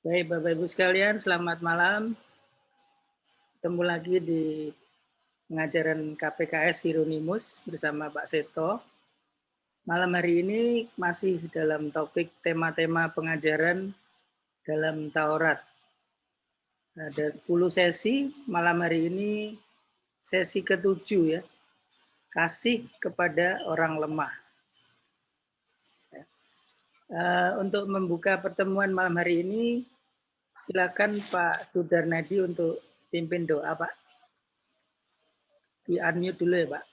Baik, Bapak Ibu sekalian, selamat malam. Ketemu lagi di pengajaran KPKS Hieronymus bersama Pak Seto. Malam hari ini masih dalam topik tema-tema pengajaran dalam Taurat. Ada 10 sesi, malam hari ini sesi ke-7 ya. Kasih kepada orang lemah. Untuk membuka pertemuan malam hari ini, silakan Pak Sudarnadi untuk pimpin doa, Pak. Di-unmute dulu ya, Pak.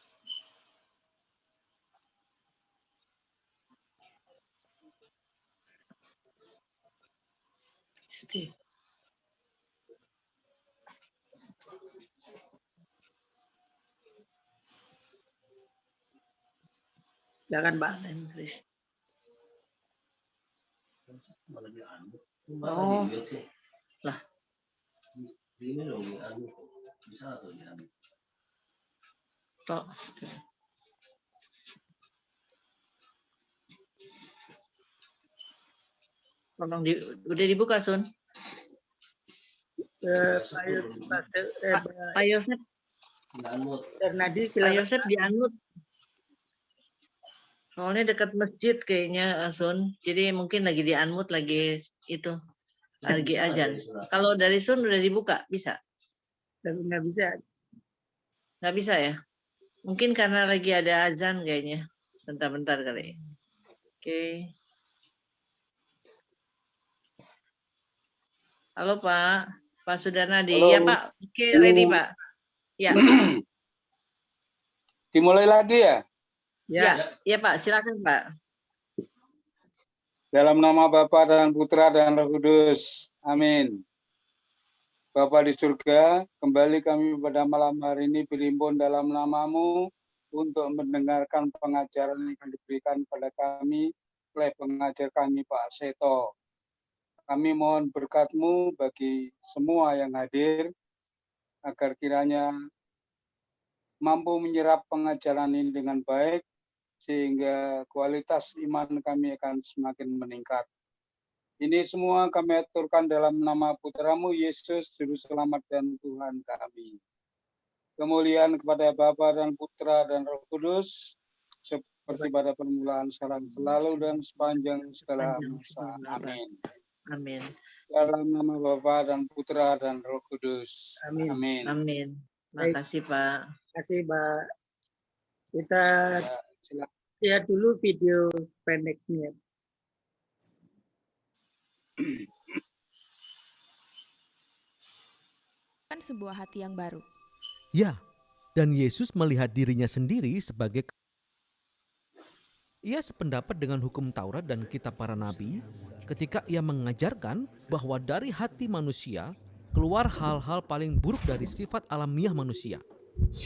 Oke. Silakan, Pak. Oh, lah. Tok. Tolong udah dibuka, Sun. Pak Yosep. Nadi, Pak silakan. Yosep di-unmute. Soalnya dekat masjid kayaknya, Sun. Jadi mungkin lagi di-unmute, lagi itu. Lagi azan. Kalau dari Sun udah dibuka, bisa? Tapi nggak bisa. Nggak bisa ya? Mungkin karena lagi ada azan kayaknya. Bentar-bentar kali. Oke. Halo Pak. Pak Sudarnadi. Halo. Ya Pak. Oke, ready Pak. Ya. Dimulai lagi ya? Ya Pak, silakan Pak. Dalam nama Bapa dan Putra dan Roh Kudus. Amin. Bapa di surga, kembali kami pada malam hari ini berhimpun dalam nama-Mu untuk mendengarkan pengajaran yang akan diberikan pada kami oleh pengajar kami Pak Seto. Kami mohon berkat-Mu bagi semua yang hadir, agar kiranya mampu menyerap pengajaran ini dengan baik, sehingga kualitas iman kami akan semakin meningkat. Ini semua kami aturkan dalam nama Putra-Mu Yesus, Juru Selamat dan Tuhan kami. Kemuliaan kepada Bapa dan Putra dan Roh Kudus, seperti pada permulaan, sekarang, selalu, dan sepanjang segala masa. Amin. Amin. Dalam nama Bapa dan Putra dan Roh Kudus. Amin. Amin. Amin. Makasih Pak. Terima kasih Pak. Kita Ya, lihat dulu video pendeknya. Kan sebuah hati yang baru. Ya, dan Yesus melihat dirinya sendiri sebagai ia sependapat dengan hukum Taurat dan kitab para nabi ketika ia mengajarkan bahwa dari hati manusia keluar hal-hal paling buruk dari sifat alamiah manusia.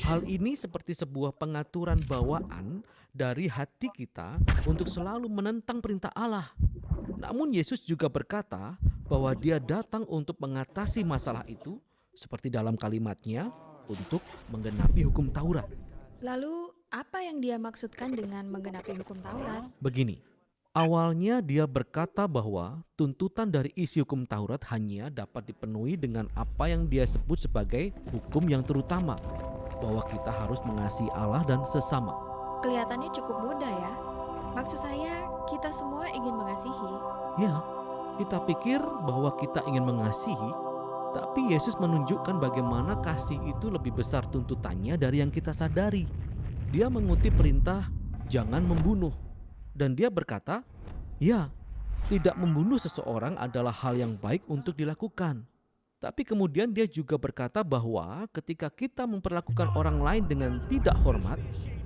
Hal ini seperti sebuah pengaturan bawaan dari hati kita untuk selalu menentang perintah Allah. Namun Yesus juga berkata bahwa dia datang untuk mengatasi masalah itu seperti dalam kalimatnya untuk menggenapi hukum Taurat. Lalu, apa yang dia maksudkan dengan menggenapi hukum Taurat? Begini, awalnya dia berkata bahwa tuntutan dari isi hukum Taurat hanya dapat dipenuhi dengan apa yang dia sebut sebagai hukum yang terutama, bahwa kita harus mengasihi Allah dan sesama. Kelihatannya cukup mudah ya. Maksud saya, kita semua ingin mengasihi. Ya, kita pikir bahwa kita ingin mengasihi, tapi Yesus menunjukkan bagaimana kasih itu lebih besar tuntutannya dari yang kita sadari. Dia mengutip perintah jangan membunuh. Dan dia berkata, ya, tidak membunuh seseorang adalah hal yang baik untuk dilakukan. Tapi kemudian dia juga berkata bahwa ketika kita memperlakukan orang lain dengan tidak hormat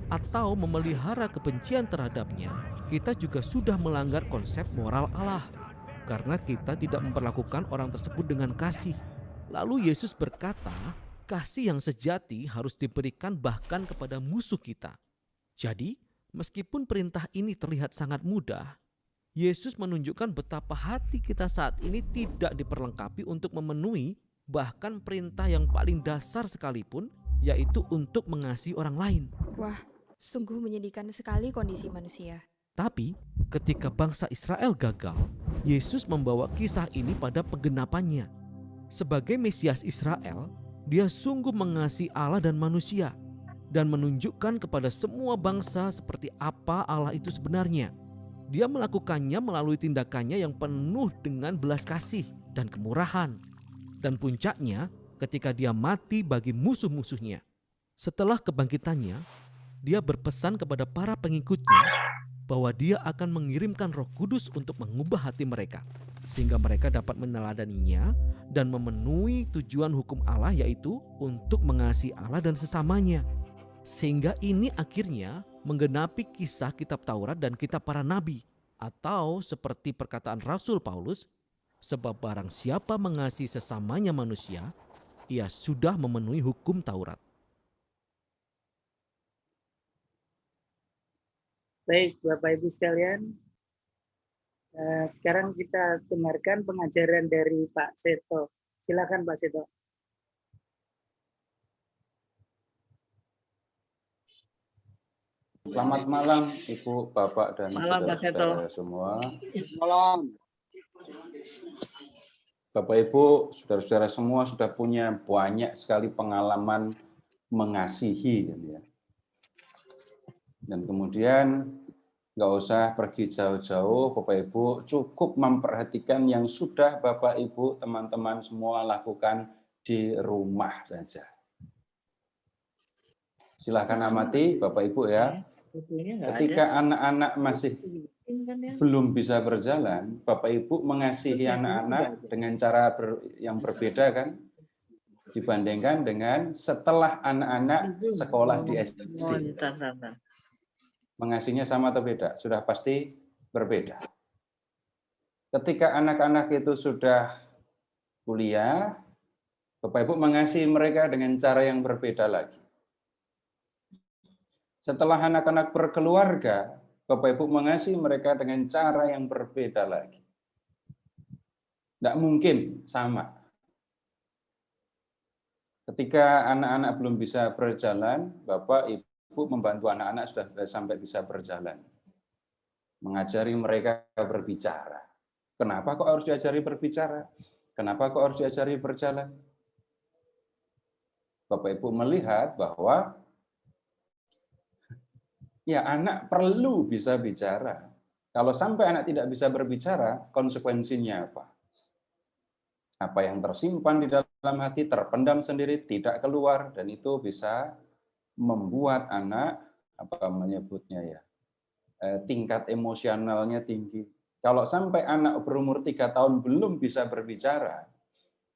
atau memelihara kebencian terhadapnya, kita juga sudah melanggar konsep moral Allah. Karena kita tidak memperlakukan orang tersebut dengan kasih. Lalu Yesus berkata, kasih yang sejati harus diberikan bahkan kepada musuh kita. Jadi, meskipun perintah ini terlihat sangat mudah, Yesus menunjukkan betapa hati kita saat ini tidak diperlengkapi untuk memenuhi bahkan perintah yang paling dasar sekalipun, yaitu untuk mengasihi orang lain. Wah, sungguh menyedihkan sekali kondisi manusia. Tapi, ketika bangsa Israel gagal, Yesus membawa kisah ini pada penggenapannya. Sebagai Mesias Israel, dia sungguh mengasihi Allah dan manusia dan menunjukkan kepada semua bangsa seperti apa Allah itu sebenarnya. Dia melakukannya melalui tindakannya yang penuh dengan belas kasih dan kemurahan. Dan puncaknya ketika dia mati bagi musuh-musuhnya. Setelah kebangkitannya, dia berpesan kepada para pengikutnya bahwa dia akan mengirimkan Roh Kudus untuk mengubah hati mereka, sehingga mereka dapat meneladaninya dan memenuhi tujuan hukum Allah, yaitu untuk mengasihi Allah dan sesamanya. Sehingga ini akhirnya menggenapi kisah kitab Taurat dan kitab para nabi, atau seperti perkataan Rasul Paulus, sebab barang siapa mengasihi sesamanya manusia, ia sudah memenuhi hukum Taurat. Baik, Bapak Ibu sekalian, sekarang kita dengarkan pengajaran dari Pak Seto. Silakan Pak Seto. Selamat malam Ibu, Bapak, dan Malam, Pak Seto. saudara-saudara semua. Malam. Bapak Ibu, saudara-saudara semua sudah punya banyak sekali pengalaman mengasihi, ya. Dan kemudian nggak usah pergi jauh-jauh, Bapak Ibu, cukup memperhatikan yang sudah Bapak Ibu, teman-teman semua lakukan di rumah saja. Silahkan amati Bapak Ibu ya. Ketika anak-anak masih belum bisa berjalan, Bapak Ibu mengasihi anak-anak dengan cara yang berbeda kan? Dibandingkan dengan setelah anak-anak sekolah di SD. Mengasihinya sama atau beda? Sudah pasti berbeda. Ketika anak-anak itu sudah kuliah, Bapak Ibu mengasihi mereka dengan cara yang berbeda lagi. Setelah anak-anak berkeluarga, Bapak Ibu mengasihi mereka dengan cara yang berbeda lagi. Tidak mungkin sama. Ketika anak-anak belum bisa berjalan, Bapak Ibu membantu anak-anak sudah sampai bisa berjalan. Mengajari mereka berbicara. Kenapa kok harus diajari berbicara? Kenapa kok harus diajari berjalan? Bapak Ibu melihat bahwa ya anak perlu bisa bicara. Kalau sampai anak tidak bisa berbicara, konsekuensinya apa? Apa yang tersimpan di dalam hati terpendam sendiri, tidak keluar, dan itu bisa membuat anak menyebutnya ya, tingkat emosionalnya tinggi. Kalau sampai anak berumur 3 tahun belum bisa berbicara,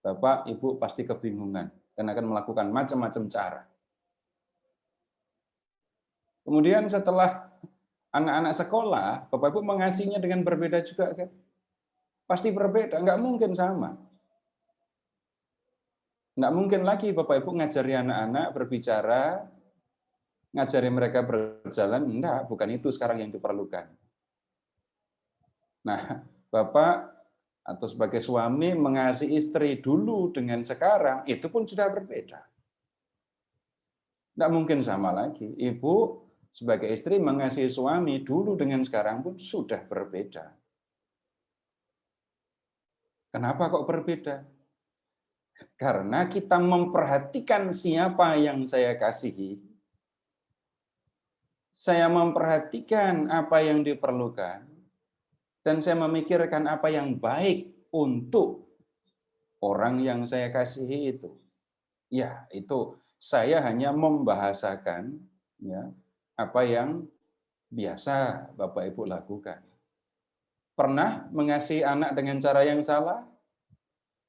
Bapak Ibu pasti kebingungan dan akan melakukan macam-macam cara. Kemudian setelah anak-anak sekolah, Bapak Ibu mengasihinya dengan berbeda juga kan? Pasti berbeda, nggak mungkin sama. Nggak mungkin lagi Bapak Ibu ngajari anak-anak berbicara, ngajari mereka berjalan, enggak, bukan itu sekarang yang diperlukan. Nah, Bapak atau sebagai suami mengasihi istri dulu dengan sekarang, itu pun sudah berbeda. Enggak mungkin sama lagi. Ibu sebagai istri mengasihi suami dulu dengan sekarang pun sudah berbeda. Kenapa kok berbeda? Karena kita memperhatikan siapa yang saya kasihi, saya memperhatikan apa yang diperlukan, dan saya memikirkan apa yang baik untuk orang yang saya kasihi itu. Ya, itu saya hanya membahasakan ya apa yang biasa Bapak Ibu lakukan. Pernah mengasihi anak dengan cara yang salah?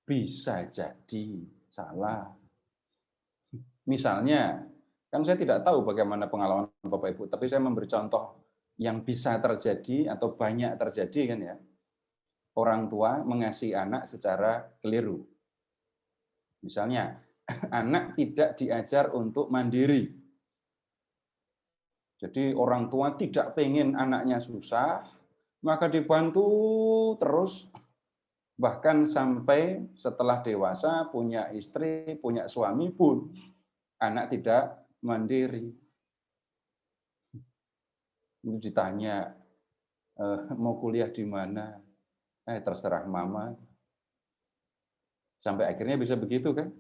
Bisa jadi salah. Misalnya, kan saya tidak tahu bagaimana pengalaman Bapak Ibu, tapi saya memberi contoh yang bisa terjadi atau banyak terjadi kan ya. Orang tua mengasihi anak secara keliru. Misalnya, anak tidak diajar untuk mandiri. Jadi orang tua tidak pengen anaknya susah, maka dibantu terus, bahkan sampai setelah dewasa, punya istri, punya suami pun, anak tidak mandiri. Itu ditanya, mau kuliah di mana? Terserah mama. Sampai akhirnya bisa begitu kan?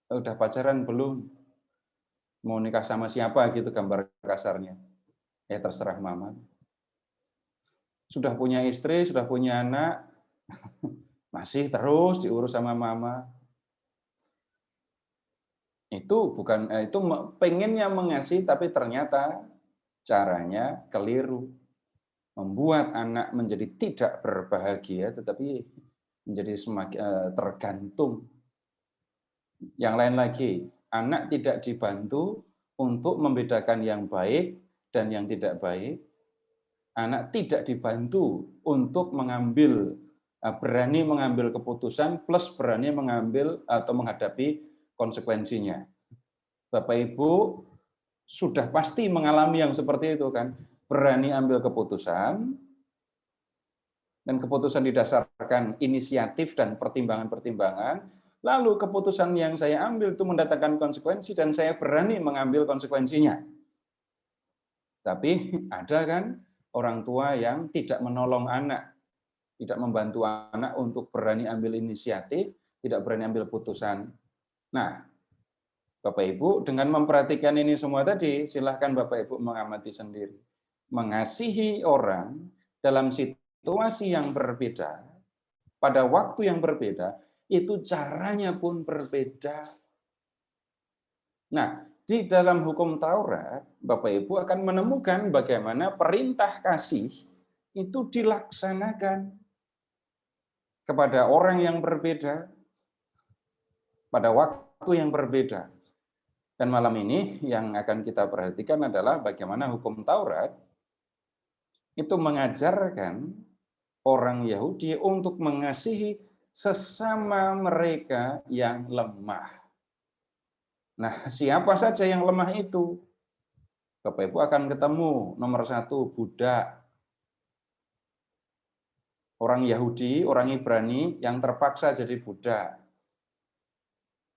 Udah pacaran belum? Mau nikah sama siapa gitu gambar kasarnya. Terserah mama. Sudah punya istri, sudah punya anak, masih terus diurus sama mama. Itu bukan itu pengennya mengasihi tapi ternyata caranya keliru. Membuat anak menjadi tidak berbahagia tetapi menjadi semakin tergantung. Yang lain lagi, anak tidak dibantu untuk membedakan yang baik dan yang tidak baik. Anak tidak dibantu untuk berani mengambil keputusan plus berani mengambil atau menghadapi konsekuensinya. Bapak Ibu sudah pasti mengalami yang seperti itu kan, berani ambil keputusan dan keputusan didasarkan inisiatif dan pertimbangan-pertimbangan, lalu keputusan yang saya ambil itu mendatangkan konsekuensi dan saya berani mengambil konsekuensinya. Tapi ada kan orang tua yang tidak menolong anak, tidak membantu anak untuk berani ambil inisiatif, tidak berani ambil putusan. Nah, Bapak Ibu, dengan memperhatikan ini semua tadi, silahkan Bapak Ibu mengamati sendiri. Mengasihi orang dalam situasi yang berbeda, pada waktu yang berbeda, itu caranya pun berbeda. Nah, di dalam hukum Taurat, Bapak Ibu akan menemukan bagaimana perintah kasih itu dilaksanakan kepada orang yang berbeda, pada waktu yang berbeda. Dan malam ini yang akan kita perhatikan adalah bagaimana hukum Taurat itu mengajarkan orang Yahudi untuk mengasihi sesama mereka yang lemah. Nah, siapa saja yang lemah itu? Bapak Ibu akan ketemu nomor 1, budak. Orang Yahudi, orang Ibrani yang terpaksa jadi budak.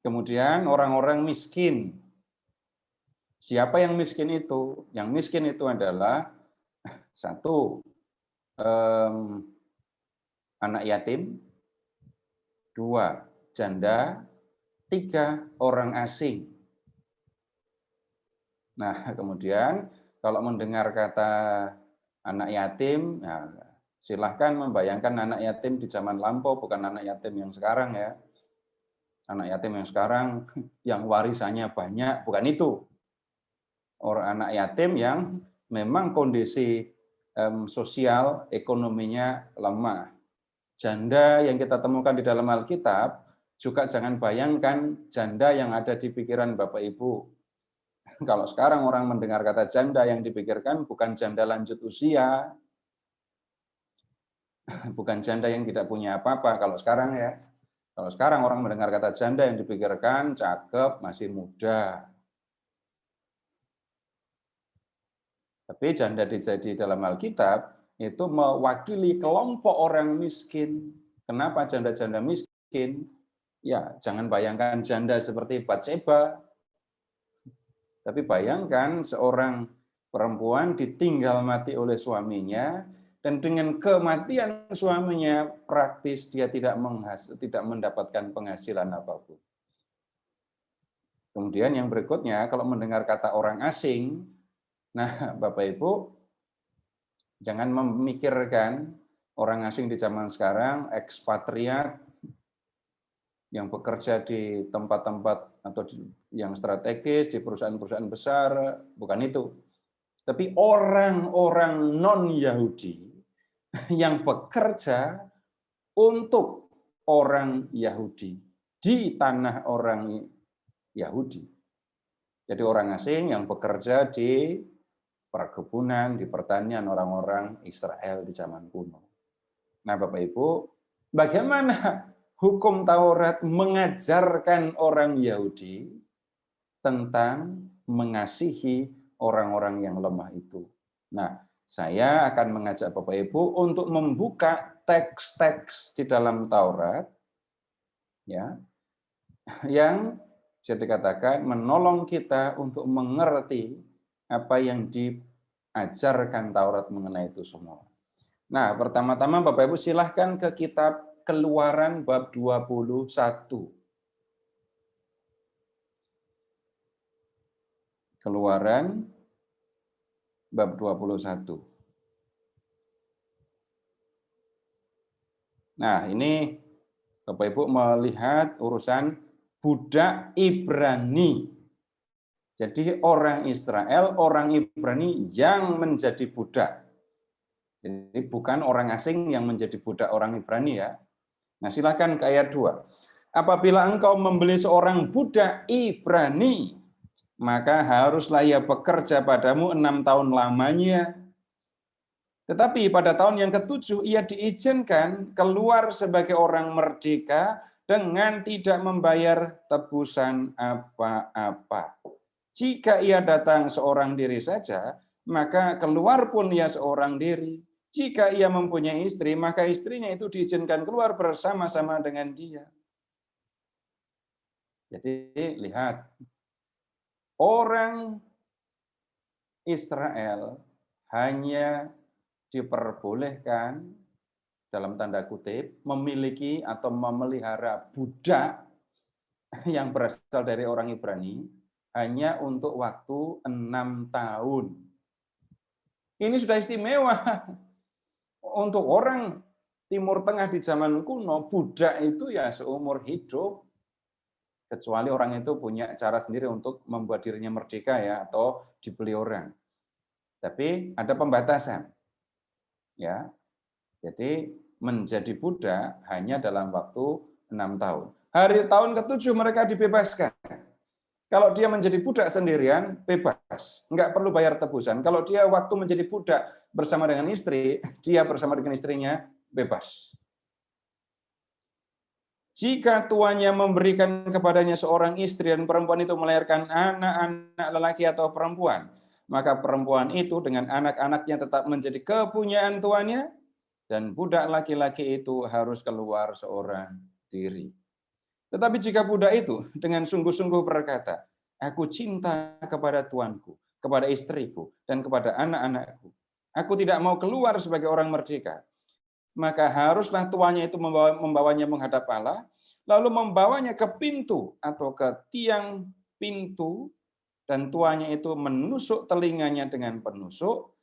Kemudian orang-orang miskin. Siapa yang miskin itu? Yang miskin itu adalah 1, anak yatim, 2, janda, 3, orang asing. Nah, kemudian kalau mendengar kata anak yatim, ya, silahkan membayangkan anak yatim di zaman lampau, bukan anak yatim yang sekarang ya. Anak yatim yang sekarang yang warisannya banyak, bukan itu. Orang anak yatim yang memang kondisi sosial ekonominya lemah. Janda yang kita temukan di dalam Alkitab, juga jangan bayangkan janda yang ada di pikiran Bapak Ibu. Kalau sekarang orang mendengar kata janda, yang dipikirkan bukan janda lanjut usia, bukan janda yang tidak punya apa-apa. Kalau sekarang ya, kalau sekarang orang mendengar kata janda yang dipikirkan cakep, masih muda. Tapi janda di dalam Alkitab itu mewakili kelompok orang miskin. Kenapa janda-janda miskin? Ya, jangan bayangkan janda seperti Batseba. Tapi bayangkan seorang perempuan ditinggal mati oleh suaminya, dan dengan kematian suaminya praktis dia tidak mendapatkan penghasilan apapun. Kemudian yang berikutnya, kalau mendengar kata orang asing, nah Bapak Ibu, jangan memikirkan orang asing di zaman sekarang, ekspatriat, yang bekerja di tempat-tempat atau yang strategis, di perusahaan-perusahaan besar, bukan itu. Tapi orang-orang non-Yahudi yang bekerja untuk orang Yahudi di tanah orang Yahudi. Jadi orang asing yang bekerja di perkebunan, di pertanian orang-orang Israel di zaman kuno. Nah, Bapak Ibu, bagaimana hukum Taurat mengajarkan orang Yahudi tentang mengasihi orang-orang yang lemah itu? Nah, saya akan mengajak Bapak Ibu untuk membuka teks-teks di dalam Taurat ya, yang bisa dikatakan menolong kita untuk mengerti apa yang diajarkan Taurat mengenai itu semua. Nah, pertama-tama Bapak Ibu silahkan ke kitab Keluaran bab 21. Keluaran bab 21. Nah, ini Bapak Ibu melihat urusan budak Ibrani. Jadi orang Israel, orang Ibrani yang menjadi budak. Jadi bukan orang asing yang menjadi budak orang Ibrani ya. Nah, silakan ke ayat 2. Apabila engkau membeli seorang budak Ibrani, maka haruslah ia bekerja padamu 6 tahun lamanya. Tetapi pada tahun yang ke-7 ia diizinkan keluar sebagai orang merdeka dengan tidak membayar tebusan apa-apa. Jika ia datang seorang diri saja, maka keluar pun ia seorang diri. Jika ia mempunyai istri, maka istrinya itu diizinkan keluar bersama-sama dengan dia. Jadi lihat, orang Israel hanya diperbolehkan dalam tanda kutip memiliki atau memelihara budak yang berasal dari orang Ibrani hanya untuk waktu 6 tahun. Ini sudah istimewa. Untuk orang Timur Tengah di zaman kuno, budak itu ya seumur hidup. Kecuali orang itu punya cara sendiri untuk membuat dirinya merdeka ya, atau dibeli orang. Tapi ada pembatasan. Ya, jadi menjadi budak hanya dalam waktu 6 tahun. Hari tahun ke-7 mereka dibebaskan. Kalau dia menjadi budak sendirian, bebas, nggak perlu bayar tebusan. Kalau dia waktu menjadi budak bersama dengan istri, dia bersama dengan istrinya bebas. Jika tuannya memberikan kepadanya seorang istri dan perempuan itu melahirkan anak-anak lelaki atau perempuan, maka perempuan itu dengan anak-anaknya tetap menjadi kepunyaan tuannya, dan budak laki-laki itu harus keluar seorang diri. Tetapi jika budak itu dengan sungguh-sungguh berkata, aku cinta kepada tuanku, kepada istriku, dan kepada anak-anakku, aku tidak mau keluar sebagai orang merdeka, maka haruslah tuannya itu membawanya menghadap Allah, lalu membawanya ke pintu atau ke tiang pintu, dan tuannya itu menusuk telinganya dengan penusuk,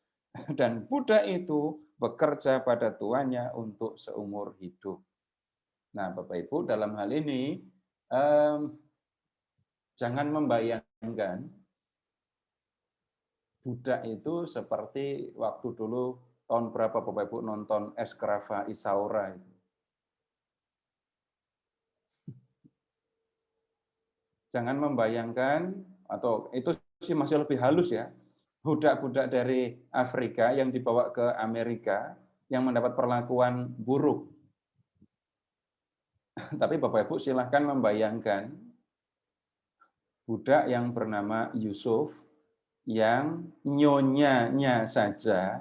dan budak itu bekerja pada tuannya untuk seumur hidup. Nah, Bapak Ibu, dalam hal ini jangan membayangkan budak itu seperti waktu dulu tahun berapa Bapak Ibu nonton Eskrava Isaura itu. Jangan membayangkan, atau itu sih masih lebih halus ya, budak-budak dari Afrika yang dibawa ke Amerika yang mendapat perlakuan buruk. Tapi Bapak Ibu silahkan membayangkan budak yang bernama Yusuf yang nyonyanya saja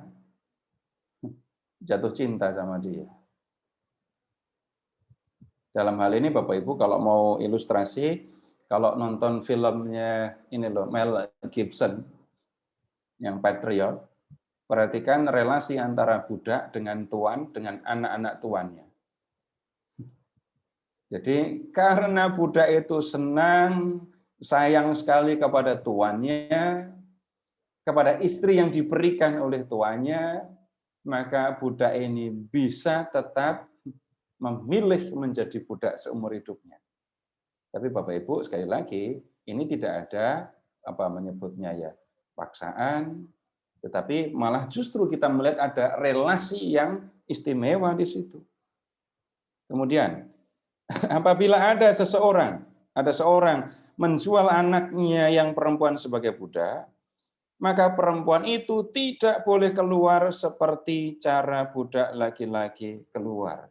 jatuh cinta sama dia. Dalam hal ini Bapak Ibu kalau mau ilustrasi, kalau nonton filmnya ini loh, Mel Gibson yang Patriot, perhatikan relasi antara budak dengan tuan, dengan anak-anak tuannya. Jadi karena budak itu senang, sayang sekali kepada tuannya, kepada istri yang diberikan oleh tuannya, maka budak ini bisa tetap memilih menjadi budak seumur hidupnya. Tapi Bapak Ibu sekali lagi, ini tidak ada apa menyebutnya ya paksaan, tetapi malah justru kita melihat ada relasi yang istimewa di situ. Kemudian apabila ada seorang menjual anaknya yang perempuan sebagai budak, maka perempuan itu tidak boleh keluar seperti cara budak laki-laki keluar.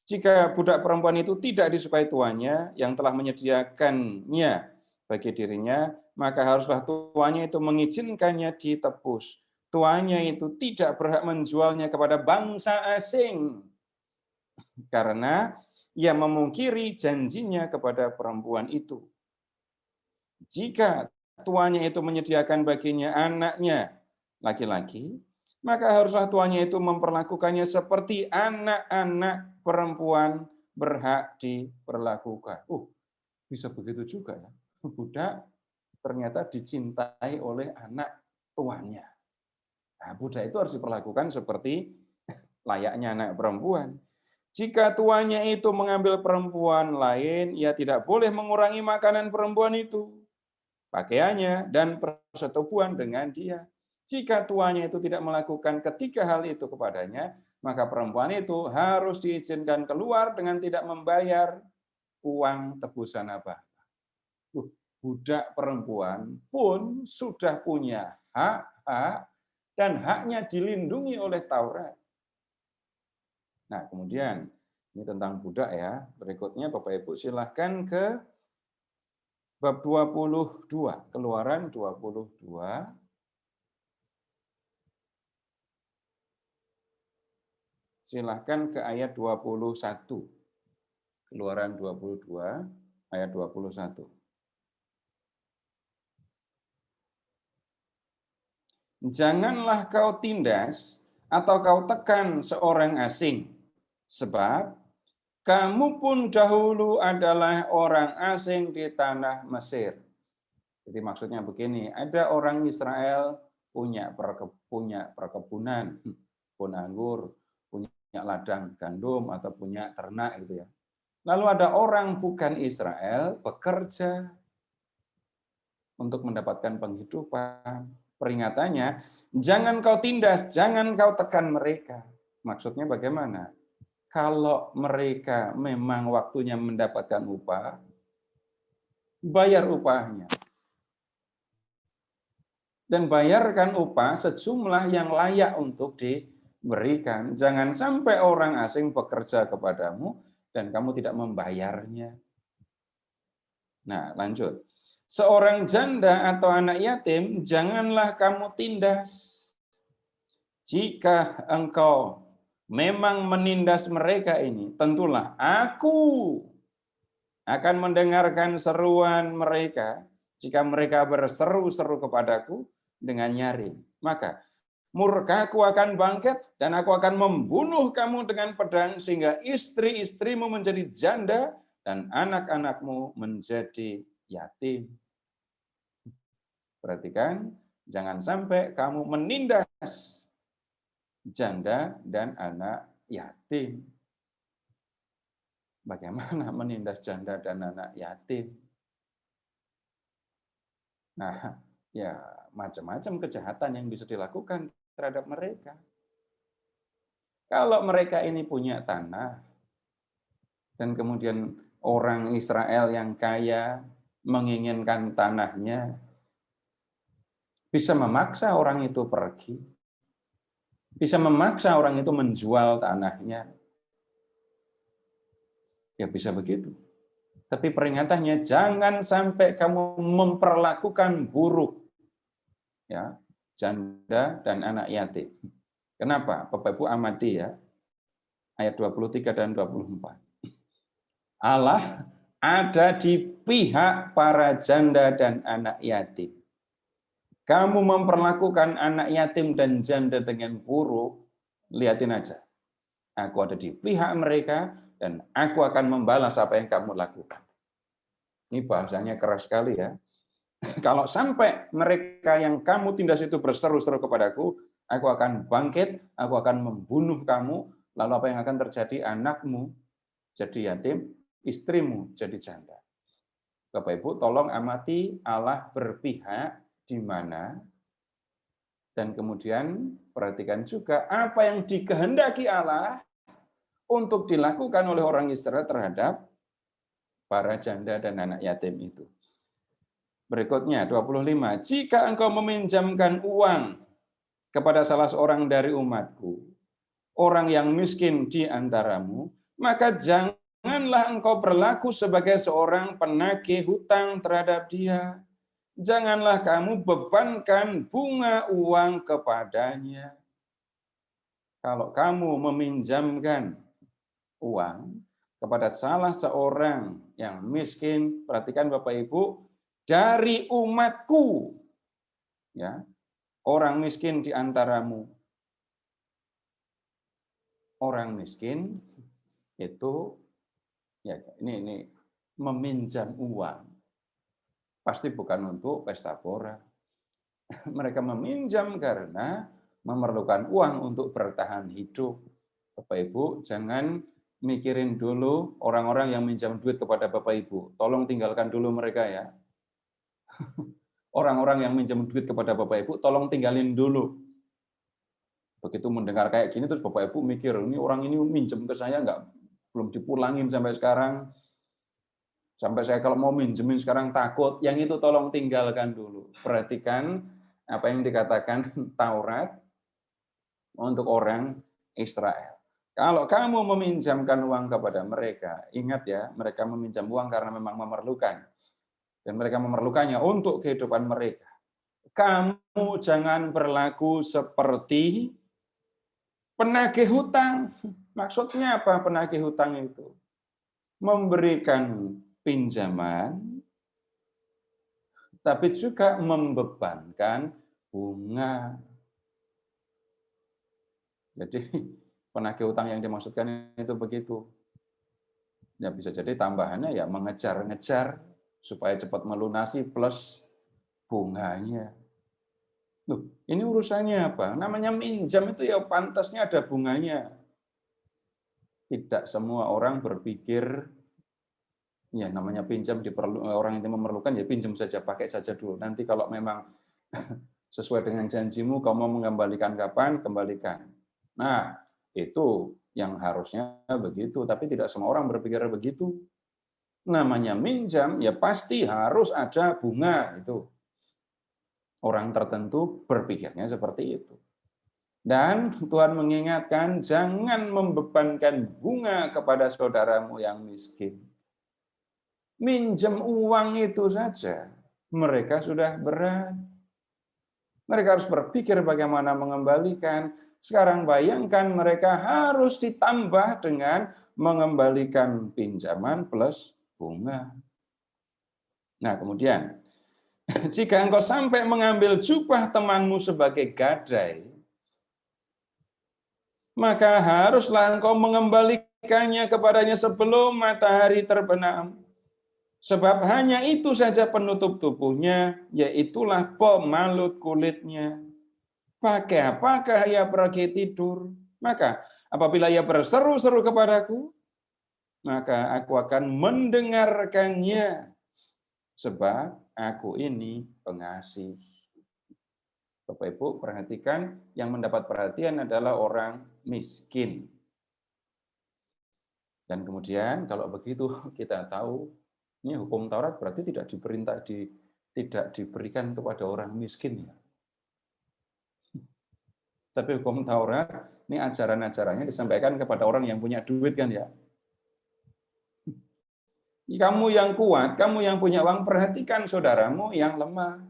Jika budak perempuan itu tidak disukai tuannya yang telah menyediakannya bagi dirinya, maka haruslah tuannya itu mengizinkannya ditebus. Tuannya itu tidak berhak menjualnya kepada bangsa asing, karena ia memungkiri janjinya kepada perempuan itu. Jika tuannya itu menyediakan baginya anaknya laki-laki, maka haruslah tuannya itu memperlakukannya seperti anak-anak perempuan berhak diperlakukan. Bisa begitu juga ya. Budak ternyata dicintai oleh anak tuannya. Nah, budak itu harus diperlakukan seperti layaknya anak perempuan. Jika tuannya itu mengambil perempuan lain, ia tidak boleh mengurangi makanan perempuan itu, pakaiannya, dan persetubuhan dengan dia. Jika tuannya itu tidak melakukan ketiga hal itu kepadanya, maka perempuan itu harus diizinkan keluar dengan tidak membayar uang tebusan apa. Budak perempuan pun sudah punya hak dan haknya dilindungi oleh Taurat. Nah, kemudian ini tentang budak ya. Berikutnya Bapak Ibu silahkan ke bab 22, Keluaran 22. Silahkan ke ayat 21. Keluaran 22, ayat 21. Janganlah kau tindas atau kau tekan seorang asing, sebab kamu pun dahulu adalah orang asing di tanah Mesir. Jadi maksudnya begini, ada orang Israel punya perkebunan, kebun anggur, punya ladang gandum atau punya ternak gitu ya. Lalu ada orang bukan Israel bekerja untuk mendapatkan penghidupan. Peringatannya, jangan kau tindas, jangan kau tekan mereka. Maksudnya bagaimana? Kalau mereka memang waktunya mendapatkan upah, bayar upahnya. Dan bayarkan upah sejumlah yang layak untuk diberikan. Jangan sampai orang asing bekerja kepadamu dan kamu tidak membayarnya. Nah, lanjut. Seorang janda atau anak yatim, janganlah kamu tindas. Jika engkau memang menindas mereka ini, tentulah aku akan mendengarkan seruan mereka jika mereka berseru-seru kepadaku dengan nyaring. Maka murkaku akan bangkit dan aku akan membunuh kamu dengan pedang sehingga istri-istrimu menjadi janda dan anak-anakmu menjadi yatim. Perhatikan, jangan sampai kamu menindas janda dan anak yatim. Bagaimana menindas janda dan anak yatim? Nah, ya macam-macam kejahatan yang bisa dilakukan terhadap mereka. Kalau mereka ini punya tanah, dan kemudian orang Israel yang kaya menginginkan tanahnya, bisa memaksa orang itu pergi, bisa memaksa orang itu menjual tanahnya. Ya bisa begitu. Tapi peringatannya, jangan sampai kamu memperlakukan buruk ya janda dan anak yatim. Kenapa? Bapak Ibu amati ya, ayat 23 dan 24. Allah ada di pihak para janda dan anak yatim. Kamu memperlakukan anak yatim dan janda dengan buruk, lihatin aja. Aku ada di pihak mereka dan aku akan membalas apa yang kamu lakukan. Ini bahasanya keras sekali ya. Kalau sampai mereka yang kamu tindas itu berseru-seru kepadaku, aku akan bangkit, aku akan membunuh kamu, lalu apa yang akan terjadi? Anakmu jadi yatim, istrimu jadi janda. Bapak Ibu, tolong amati Allah berpihak di mana, dan kemudian perhatikan juga apa yang dikehendaki Allah untuk dilakukan oleh orang Israel terhadap para janda dan anak yatim itu. Berikutnya 25, jika engkau meminjamkan uang kepada salah seorang dari umatku, orang yang miskin di antaramu, maka janganlah engkau berlaku sebagai seorang penagih hutang terhadap dia. Janganlah kamu bebankan bunga uang kepadanya. Kalau kamu meminjamkan uang kepada salah seorang yang miskin, perhatikan Bapak Ibu, dari umatku, ya, orang miskin di antaramu, orang miskin itu ya ini meminjam uang. Pasti bukan untuk pesta pora. Mereka meminjam karena memerlukan uang untuk bertahan hidup. Bapak Ibu, jangan mikirin dulu orang-orang yang minjam duit kepada Bapak Ibu. Tolong tinggalkan dulu mereka ya. Orang-orang yang minjam duit kepada Bapak Ibu, tolong tinggalin dulu. Begitu mendengar kayak gini, terus Bapak Ibu mikir, ini orang ini minjem ke saya belum dipulangin sampai sekarang. Sampai saya kalau mau minjemin sekarang takut. Yang itu tolong tinggalkan dulu. Perhatikan apa yang dikatakan Taurat untuk orang Israel. Kalau kamu meminjamkan uang kepada mereka, ingat ya, mereka meminjam uang karena memang memerlukan. Dan mereka memerlukannya untuk kehidupan mereka. Kamu jangan berlaku seperti penagih hutang. Maksudnya apa penagih hutang itu? Memberikan pinjaman, tapi juga membebankan bunga. Jadi penagih hutang yang dimaksudkan itu begitu. Ya bisa jadi tambahannya ya mengejar-ngejar supaya cepat melunasi plus bunganya. Loh, ini urusannya apa? Namanya minjam itu ya pantasnya ada bunganya. Tidak semua orang berpikir ya namanya pinjam orang yang memerlukan ya pinjam saja, pakai saja dulu. Nanti kalau memang sesuai dengan janjimu kamu mau mengembalikan kapan, kembalikan. Nah, itu yang harusnya begitu, tapi tidak semua orang berpikir begitu. Namanya minjam ya pasti harus ada bunga itu. Orang tertentu berpikirnya seperti itu. Dan Tuhan mengingatkan jangan membebankan bunga kepada saudaramu yang miskin. Minjem uang itu saja mereka sudah berat. Mereka harus berpikir bagaimana mengembalikan. Sekarang bayangkan mereka harus ditambah dengan mengembalikan pinjaman plus bunga. Nah, kemudian jika engkau sampai mengambil jubah temanmu sebagai gadai, maka haruslah engkau mengembalikannya kepadanya sebelum matahari terbenam. Sebab hanya itu saja penutup tubuhnya, yaitulah pemalut kulitnya. Pakai apakah ia pergi tidur? Maka apabila ia berseru-seru kepadaku, maka aku akan mendengarkannya. Sebab aku ini pengasih. Bapak Ibu perhatikan, yang mendapat perhatian adalah orang miskin. Dan kemudian kalau begitu kita tahu, ini hukum Taurat berarti tidak diberikan kepada orang miskin ya. Tapi hukum Taurat, ini ajaran-ajarannya disampaikan kepada orang yang punya duit kan ya. Kamu yang kuat, kamu yang punya uang, perhatikan saudaramu yang lemah.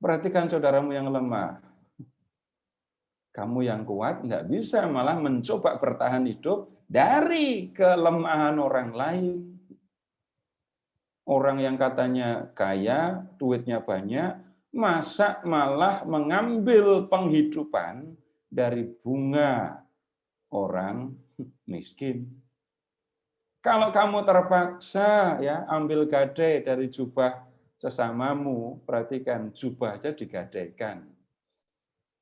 Perhatikan saudaramu yang lemah. Kamu yang kuat nggak bisa malah mencoba bertahan hidup dari kelemahan orang lain. Orang yang katanya kaya, duitnya banyak, masa malah mengambil penghidupan dari bunga orang miskin. Kalau kamu terpaksa ya ambil gadai dari jubah sesamamu, perhatikan jubah aja digadaikan.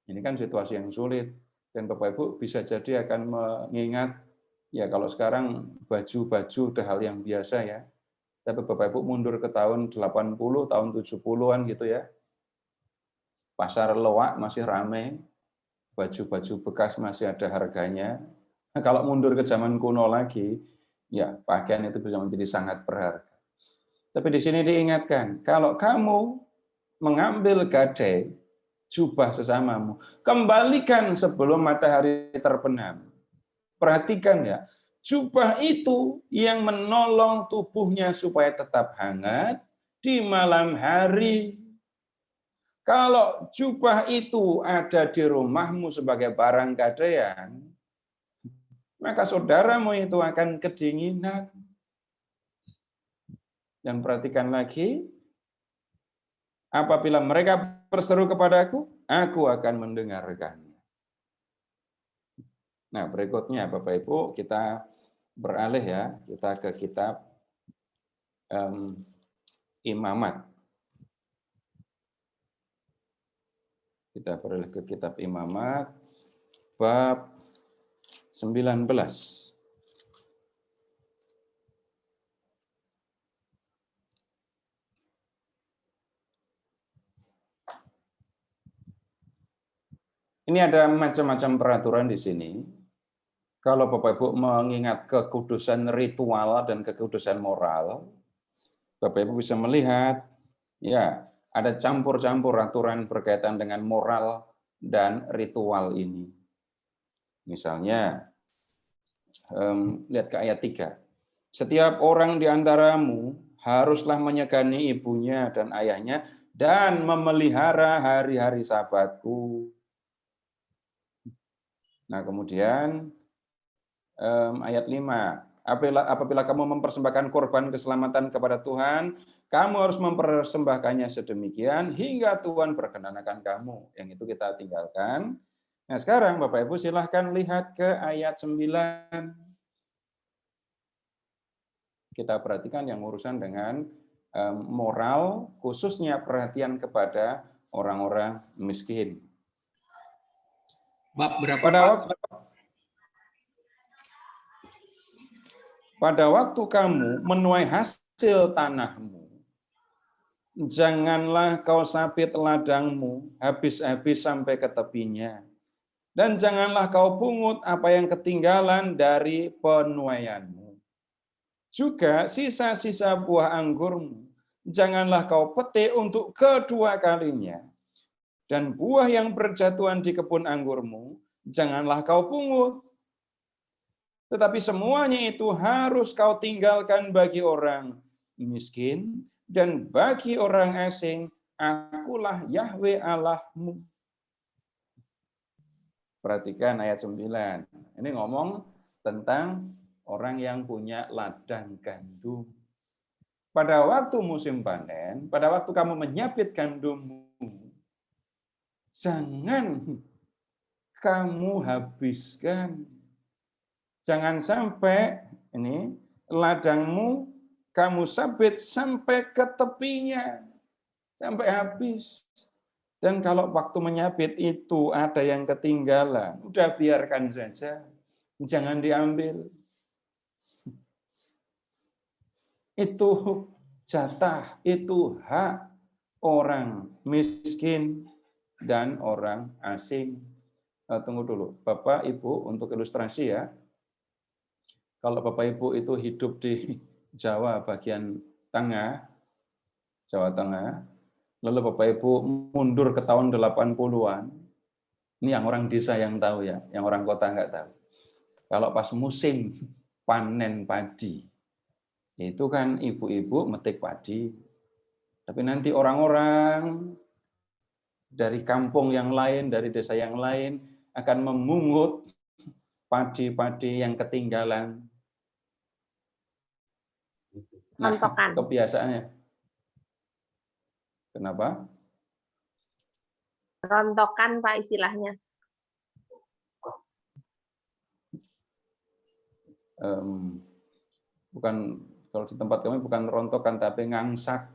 Ini kan situasi yang sulit dan Bapak Ibu bisa jadi akan mengingat ya kalau sekarang baju-baju udah hal yang biasa ya. Tapi Bapak Ibu mundur ke tahun 80, tahun 70-an gitu ya. Pasar loak masih ramai, baju-baju bekas masih ada harganya. Nah, kalau mundur ke zaman kuno lagi, ya pakaian itu bisa menjadi sangat berharga. Tapi di sini diingatkan, kalau kamu mengambil gadai jubah sesamamu, kembalikan sebelum matahari terbenam. Perhatikan ya, jubah itu yang menolong tubuhnya supaya tetap hangat di malam hari. Kalau jubah itu ada di rumahmu sebagai barang gadaian, maka saudaramu itu akan kedinginan. Dan perhatikan lagi, apabila mereka berseru kepadaku, aku akan mendengarkannya. Nah, berikutnya Bapak Ibu, kita beralih ya, kita ke kitab Imamat. Kita beralih ke kitab Imamat, bab 19. Ini ada macam-macam peraturan di sini. Kalau Bapak Ibu mengingat kekudusan ritual dan kekudusan moral, Bapak Ibu bisa melihat, ya, ada campur-campur aturan berkaitan dengan moral dan ritual ini. Misalnya, lihat ke ayat 3. Setiap orang di antaramu haruslah menyegani ibunya dan ayahnya dan memelihara hari-hari Sabatku. Nah, kemudian ayat 5. Apabila kamu mempersembahkan korban keselamatan kepada Tuhan, kamu harus mempersembahkannya sedemikian hingga Tuhan berkenan akan kamu. Yang itu kita tinggalkan. Nah, sekarang Bapak Ibu silahkan lihat ke ayat 9. Kita perhatikan yang urusan dengan moral, khususnya perhatian kepada orang-orang miskin. Bab berapa, Pada waktu kamu menuai hasil tanahmu, janganlah kau sabit ladangmu habis-habis sampai ke tepinya. Dan janganlah kau pungut apa yang ketinggalan dari penuaianmu. Juga sisa-sisa buah anggurmu, janganlah kau petik untuk kedua kalinya. Dan buah yang berjatuhan di kebun anggurmu, janganlah kau pungut. Tetapi semuanya itu harus kau tinggalkan bagi orang miskin dan bagi orang asing. Akulah Yahweh Allahmu. Perhatikan ayat 9. Ini ngomong tentang orang yang punya ladang gandum. Pada waktu musim panen, pada waktu kamu menyabit gandummu, jangan kamu habiskan. Jangan sampai ini ladangmu kamu sabit sampai ke tepinya, sampai habis. Dan kalau waktu menyabit itu ada yang ketinggalan, udah biarkan saja, jangan diambil. Itu jatah, itu hak orang miskin dan orang asing. Tunggu dulu, Bapak Ibu, untuk ilustrasi ya. Kalau Bapak Ibu itu hidup di Jawa bagian tengah, Jawa Tengah, lalu Bapak Ibu mundur ke tahun 80-an, ini yang orang desa yang tahu ya, yang orang kota nggak tahu. Kalau pas musim panen padi, itu kan ibu-ibu metik padi. Tapi nanti orang-orang dari kampung yang lain, dari desa yang lain, akan memungut padi-padi yang ketinggalan. Nah, kebiasaannya. Kenapa? Rontokan, Pak, istilahnya. Bukan, kalau di tempat kami bukan rontokan, tapi ngangsak.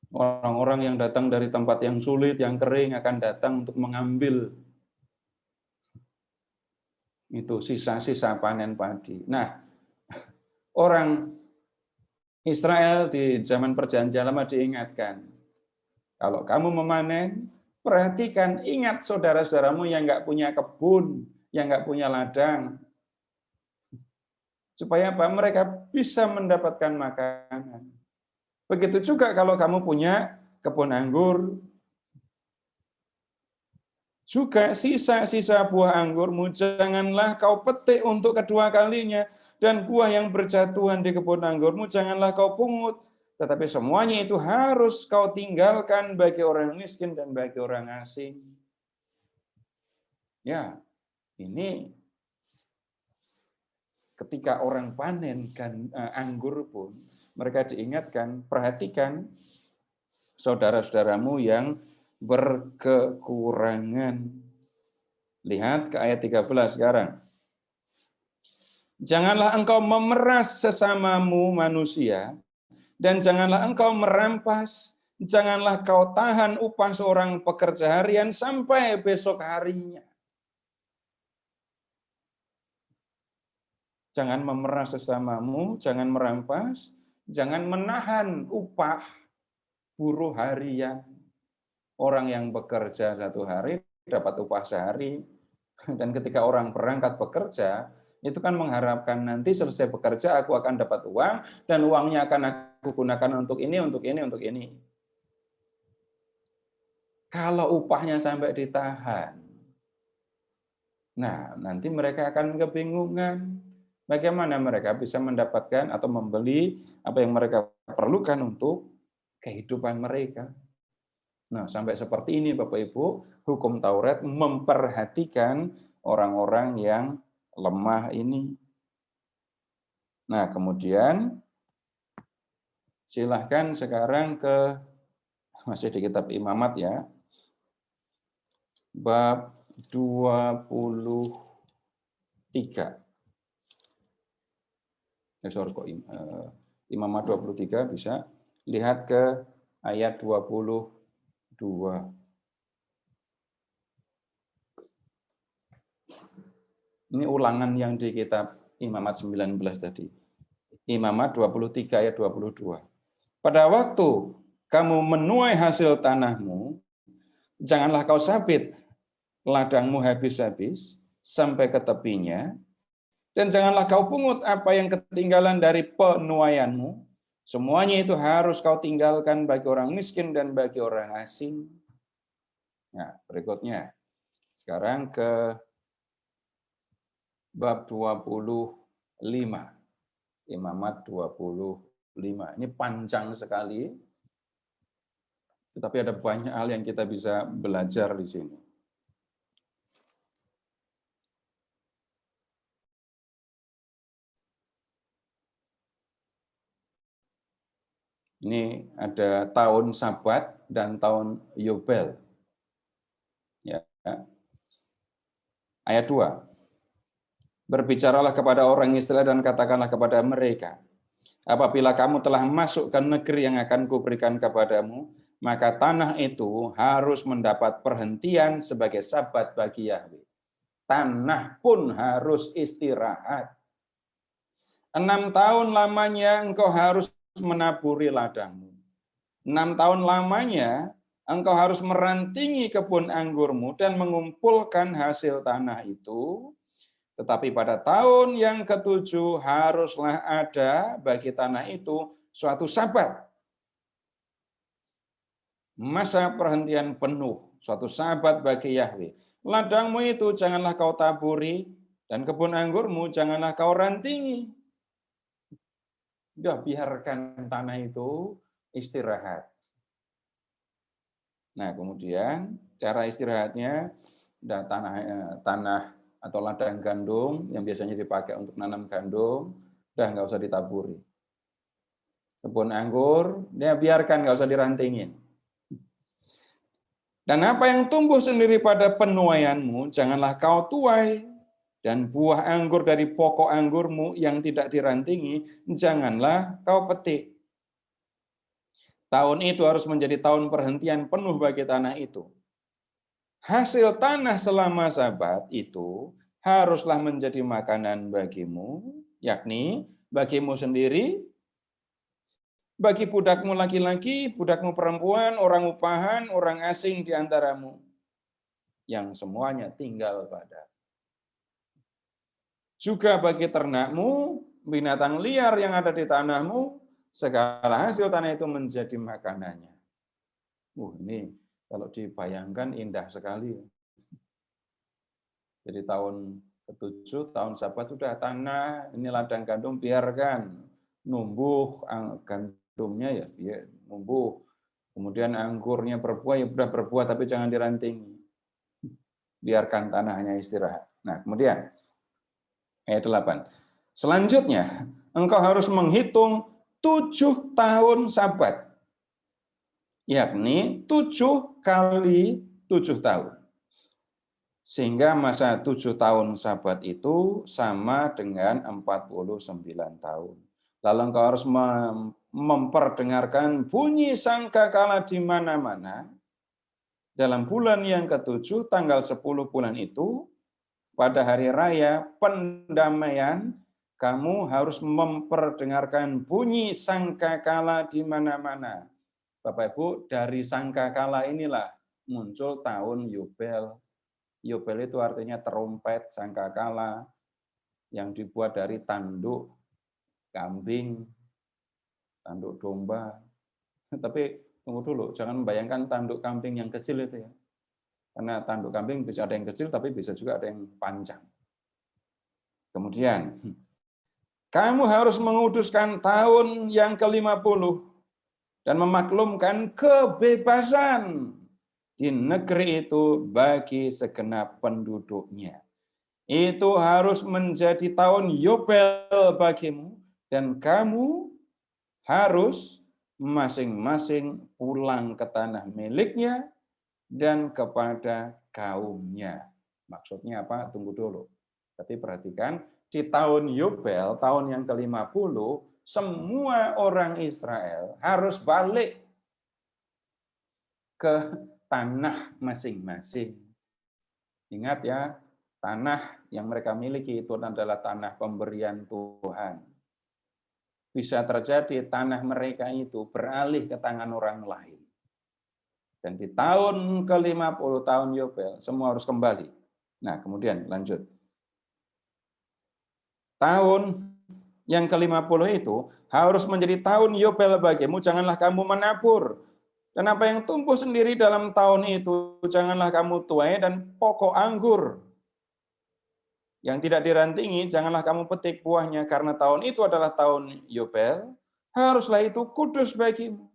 Orang-orang yang datang dari tempat yang sulit, yang kering, akan datang untuk mengambil itu sisa-sisa panen padi. Nah, orang Israel di zaman perjanjian lama diingatkan, kalau kamu memanen, perhatikan, ingat saudara-saudaramu yang nggak punya kebun, yang nggak punya ladang, supaya apa? Mereka bisa mendapatkan makanan. Begitu juga kalau kamu punya kebun anggur, juga sisa-sisa buah anggurmu janganlah kau petik untuk kedua kalinya, dan buah yang berjatuhan di kebun anggurmu janganlah kau pungut, tetapi semuanya itu harus kau tinggalkan bagi orang miskin dan bagi orang asing. Ya, ini ketika orang panen anggur pun, mereka diingatkan, perhatikan saudara-saudaramu yang berkekurangan. Lihat ke ayat 13 sekarang. Janganlah engkau memeras sesamamu manusia, dan janganlah engkau merampas, janganlah kau tahan upah seorang pekerja harian sampai besok harinya. Jangan memeras sesamamu, jangan merampas, jangan menahan upah buruh harian. Orang yang bekerja 1 hari dapat upah sehari. Dan ketika orang berangkat bekerja, itu kan mengharapkan nanti selesai bekerja aku akan dapat uang, dan uangnya akan aku gunakan untuk ini, untuk ini, untuk ini. Kalau upahnya sampai ditahan, nah nanti mereka akan kebingungan. Bagaimana mereka bisa mendapatkan atau membeli apa yang mereka perlukan untuk kehidupan mereka. Nah, sampai seperti ini Bapak Ibu, hukum Taurat memperhatikan orang-orang yang lemah ini. Nah, kemudian silahkan sekarang masih di kitab Imamat ya, bab 23. Imamat 23 bisa lihat ke ayat 22. Ini ulangan yang di kitab Imamat 19 tadi. Imamat 23 ayat 22. Pada waktu kamu menuai hasil tanahmu, janganlah kau sabit ladangmu habis-habis sampai ke tepinya, dan janganlah kau pungut apa yang ketinggalan dari penuaianmu. Semuanya itu harus kau tinggalkan bagi orang miskin dan bagi orang asing. Nah, berikutnya. Sekarang ke bab 25. Imamat 25. Ini panjang sekali. Tetapi ada banyak hal yang kita bisa belajar di sini. Ini ada tahun Sabat dan tahun Yobel. Ya. Ayat 2. Berbicaralah kepada orang Israel dan katakanlah kepada mereka, apabila kamu telah masuk ke negeri yang akan kuberikan kepadamu, maka tanah itu harus mendapat perhentian sebagai Sabat bagi Yahweh. Tanah pun harus istirahat. 6 tahun lamanya engkau harus menaburi ladangmu. 6 tahun lamanya engkau harus merantingi kebun anggurmu dan mengumpulkan hasil tanah itu. Tetapi pada tahun yang ke-7 haruslah ada bagi tanah itu suatu Sabat. Masa perhentian penuh, suatu Sabat bagi Yahweh. Ladangmu itu janganlah kau taburi, dan kebun anggurmu janganlah kau rantingi. Udah biarkan tanah itu istirahat. Nah, kemudian cara istirahatnya udah tanah atau ladang gandum yang biasanya dipakai untuk nanam gandum, udah nggak usah ditaburi. Kebun anggur, dia biarkan nggak usah dirantingin. Dan apa yang tumbuh sendiri pada penuaianmu, janganlah kau tuai. Dan buah anggur dari pokok anggurmu yang tidak dirantingi, janganlah kau petik. Tahun itu harus menjadi tahun perhentian penuh bagi tanah itu. Hasil tanah selama Sabat itu haruslah menjadi makanan bagimu, yakni bagimu sendiri, bagi budakmu laki-laki, budakmu perempuan, orang upahan, orang asing di antaramu, yang semuanya tinggal pada. Juga bagi ternakmu, binatang liar yang ada di tanahmu, segala hasil tanah itu menjadi makanannya. Ini kalau dibayangkan indah sekali. Jadi tahun ke-7, tahun Sabat sudah tanah, ini ladang gandum biarkan numbuh gandumnya ya numbuh. Kemudian anggurnya berbuah ya sudah berbuah tapi jangan dirantingi. Biarkan tanahnya istirahat. Nah, kemudian ayat 8. Selanjutnya, engkau harus menghitung 7 tahun Sabat. Yakni 7 kali 7 tahun. Sehingga masa 7 tahun Sabat itu sama dengan 49 tahun. Lalu engkau harus memperdengarkan bunyi sangkakala di mana-mana. Dalam bulan yang ke-7, tanggal 10 bulan itu, pada hari raya pendamaian, kamu harus memperdengarkan bunyi sangkakala di mana-mana. Bapak Ibu, dari sangkakala inilah muncul tahun Yobel. Yobel itu artinya terompet, sangkakala, yang dibuat dari tanduk kambing, tanduk domba. Tapi tunggu dulu, jangan membayangkan tanduk kambing yang kecil itu ya. Karena tanduk kambing bisa ada yang kecil, tapi bisa juga ada yang panjang. Kemudian, kamu harus menguduskan tahun yang ke-50 dan memaklumkan kebebasan di negeri itu bagi segenap penduduknya. Itu harus menjadi tahun Yobel bagimu, dan kamu harus masing-masing pulang ke tanah miliknya dan kepada kaumnya. Maksudnya apa? Tunggu dulu. Tapi perhatikan, di tahun Yobel, tahun yang ke-50, semua orang Israel harus balik ke tanah masing-masing. Ingat ya, tanah yang mereka miliki itu adalah tanah pemberian Tuhan. Bisa terjadi tanah mereka itu beralih ke tangan orang lain. Dan di tahun ke-50 tahun Yobel, semua harus kembali. Nah, kemudian lanjut. Tahun yang ke-50 itu harus menjadi tahun Yobel bagimu, janganlah kamu menabur. Dan apa yang tumbuh sendiri dalam tahun itu, janganlah kamu tuai, dan pokok anggur yang tidak dirantingi, janganlah kamu petik buahnya, karena tahun itu adalah tahun Yobel, haruslah itu kudus bagimu.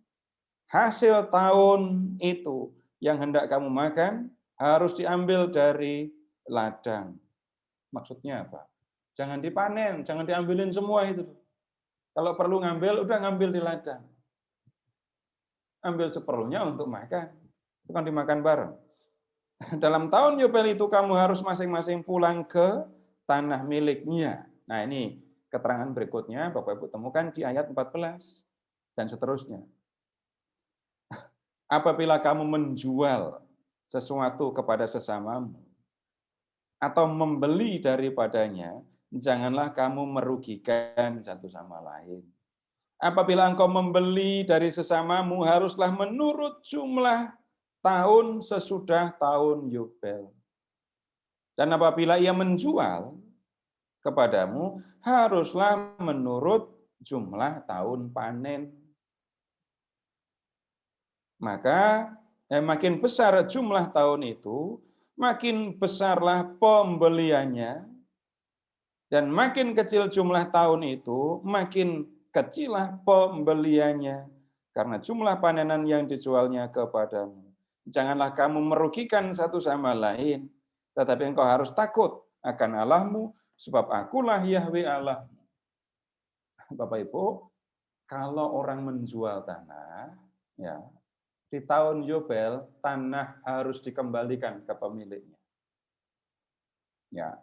Hasil tahun itu yang hendak kamu makan harus diambil dari ladang. Maksudnya apa? Jangan dipanen, jangan diambilin semua itu. Kalau perlu ngambil, udah ngambil di ladang. Ambil seperlunya untuk makan. Itu kan dimakan bareng. Dalam tahun Yobel itu kamu harus masing-masing pulang ke tanah miliknya. Nah, ini keterangan berikutnya Bapak Ibu temukan di ayat 14 dan seterusnya. Apabila kamu menjual sesuatu kepada sesamamu atau membeli daripadanya, janganlah kamu merugikan satu sama lain. Apabila engkau membeli dari sesamamu, haruslah menurut jumlah tahun sesudah tahun Yobel. Dan apabila ia menjual kepadamu, haruslah menurut jumlah tahun panen. Maka makin besar jumlah tahun itu, makin besarlah pembeliannya, dan makin kecil jumlah tahun itu, makin kecillah pembeliannya, karena jumlah panenan yang dijualnya kepadamu. Janganlah kamu merugikan satu sama lain, tetapi engkau harus takut akan Allahmu, sebab akulah Yahweh Allahmu. Bapak Ibu, kalau orang menjual tanah, ya, di tahun Yobel, tanah harus dikembalikan ke pemiliknya. Ya,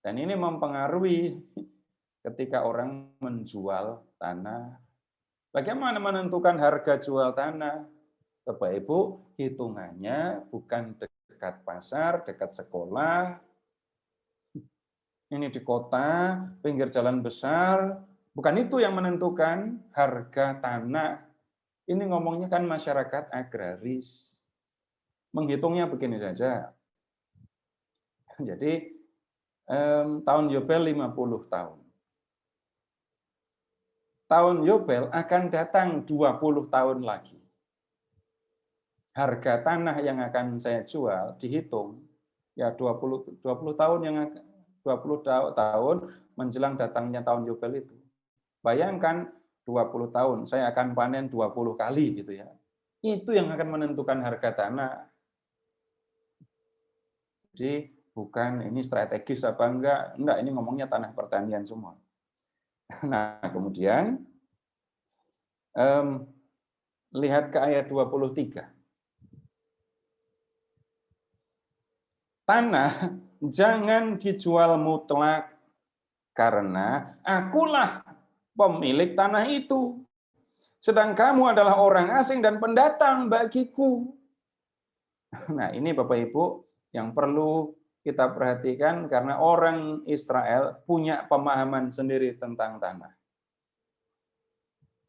dan ini mempengaruhi ketika orang menjual tanah. Bagaimana menentukan harga jual tanah? Bapak Ibu, hitungannya bukan dekat pasar, dekat sekolah, ini di kota, pinggir jalan besar, bukan itu yang menentukan harga tanah. Ini ngomongnya kan masyarakat agraris. Menghitungnya begini saja. Jadi, tahun Yobel 50 tahun. Tahun Yobel akan datang 20 tahun lagi. Harga tanah yang akan saya jual dihitung ya 20 tahun yang 20 tahun menjelang datangnya tahun Yobel itu. Bayangkan 20 tahun saya akan panen 20 kali gitu ya. Itu yang akan menentukan harga tanah. Jadi bukan ini strategis apa enggak ini ngomongnya tanah pertanian semua. Nah, kemudian lihat ke ayat 23. tanah jangan dijual mutlak, karena akulah pemilik tanah itu. Sedang kamu adalah orang asing dan pendatang bagiku. Nah, ini Bapak Ibu yang perlu kita perhatikan karena orang Israel punya pemahaman sendiri tentang tanah.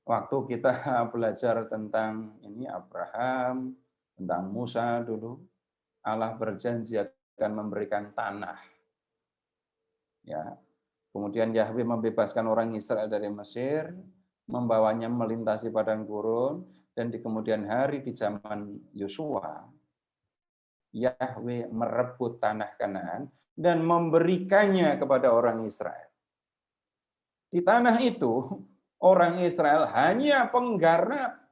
Waktu kita belajar tentang ini Abraham, tentang Musa dulu, Allah berjanji akan memberikan tanah. Ya. Kemudian Yahweh membebaskan orang Israel dari Mesir, membawanya melintasi padang gurun, dan di kemudian hari di zaman Yosua, Yahweh merebut tanah Kanaan dan memberikannya kepada orang Israel. Di tanah itu, orang Israel hanya penggarap.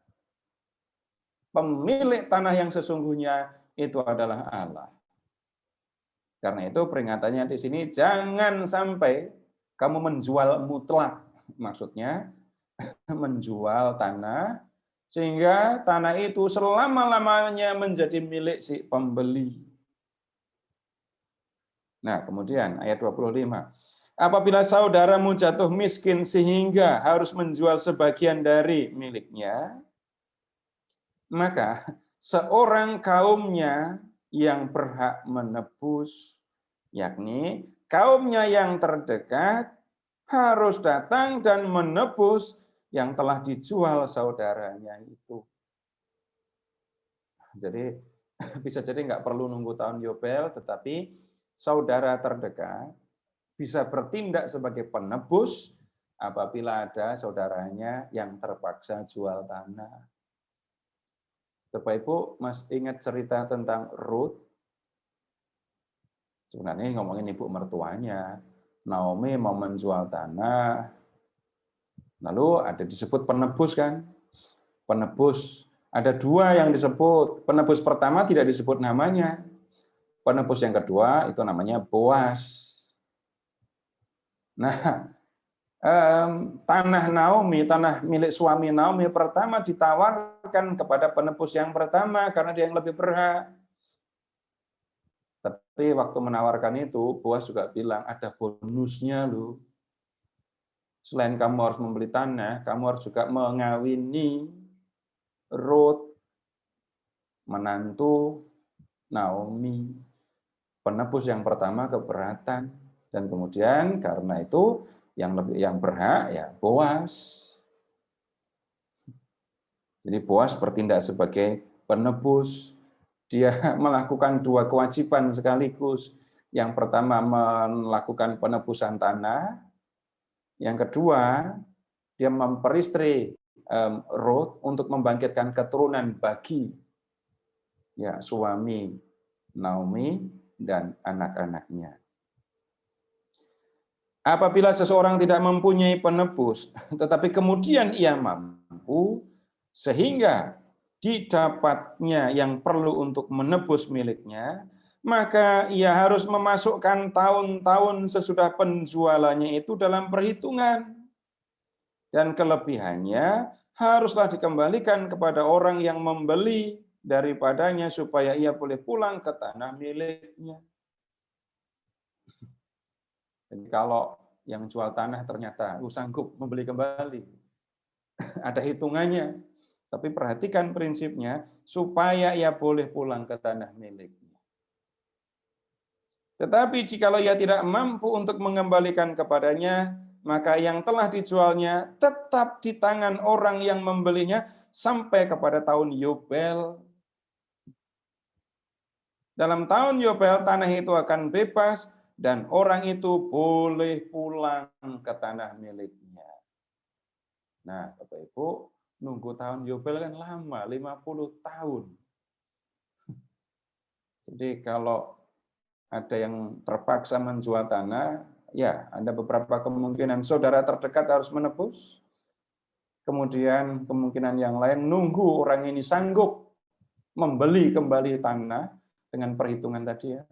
Pemilik tanah yang sesungguhnya itu adalah Allah. Karena itu peringatannya di sini, jangan sampai kamu menjual mutlak. Maksudnya, menjual tanah, sehingga tanah itu selama-lamanya menjadi milik si pembeli. Nah, kemudian ayat 25. Apabila saudaramu jatuh miskin sehingga harus menjual sebagian dari miliknya, maka seorang kaumnya yang berhak menebus, yakni kaumnya yang terdekat, harus datang dan menebus yang telah dijual saudaranya itu. Jadi bisa jadi nggak perlu nunggu tahun Yobel, tetapi saudara terdekat bisa bertindak sebagai penebus apabila ada saudaranya yang terpaksa jual tanah. Bapak Ibu, Mas ingat cerita tentang Ruth? Sebenarnya ngomongin ibu mertuanya. Naomi mau menjual tanah, lalu ada disebut penebus kan? Penebus, ada dua yang disebut. Penebus pertama tidak disebut namanya. Penebus yang kedua itu namanya Boas. Nah, tanah Naomi, tanah milik suami Naomi pertama ditawarkan kepada penebus yang pertama karena dia yang lebih berhak. Tapi waktu menawarkan itu, Boas juga bilang, ada bonusnya loh. Selain kamu harus membeli tanah, kamu harus juga mengawini Ruth, menantu Naomi. Penebus yang pertama keberatan. Dan kemudian karena itu, yang berhak ya Boas. Jadi Boas bertindak sebagai penebus. Dia melakukan dua kewajiban sekaligus. Yang pertama melakukan penebusan tanah. Yang kedua, dia memperistri Ruth untuk membangkitkan keturunan bagi ya suami Naomi dan anak-anaknya. Apabila seseorang tidak mempunyai penebus, tetapi kemudian ia mampu, sehingga didapatnya yang perlu untuk menebus miliknya, maka ia harus memasukkan tahun-tahun sesudah penjualannya itu dalam perhitungan. Dan kelebihannya haruslah dikembalikan kepada orang yang membeli daripadanya supaya ia boleh pulang ke tanah miliknya. Jadi kalau yang jual tanah ternyata sanggup membeli kembali, ada hitungannya. Tapi perhatikan prinsipnya, supaya ia boleh pulang ke tanah miliknya. Tetapi jikalau ia tidak mampu untuk mengembalikan kepadanya, maka yang telah dijualnya tetap di tangan orang yang membelinya sampai kepada tahun Yobel. Dalam tahun Yobel, tanah itu akan bebas, dan orang itu boleh pulang ke tanah miliknya. Nah, Bapak Ibu, nunggu tahun Yobel kan lama, 50 tahun. Jadi kalau ada yang terpaksa menjual tanah, ya ada beberapa kemungkinan saudara terdekat harus menebus. Kemudian kemungkinan yang lain nunggu orang ini sanggup membeli kembali tanah dengan perhitungan tadi ya.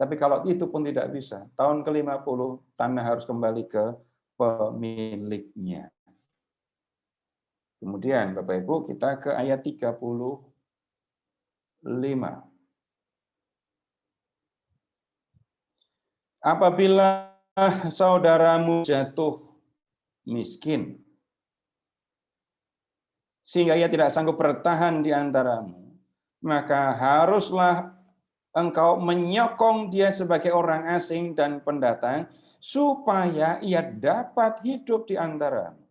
Tapi kalau itu pun tidak bisa, tahun ke-50 tanah harus kembali ke pemiliknya. Kemudian Bapak Ibu kita ke ayat 35. Apabila saudaramu jatuh miskin, sehingga ia tidak sanggup bertahan di antaramu, maka haruslah engkau menyokong dia sebagai orang asing dan pendatang, supaya ia dapat hidup di antaramu.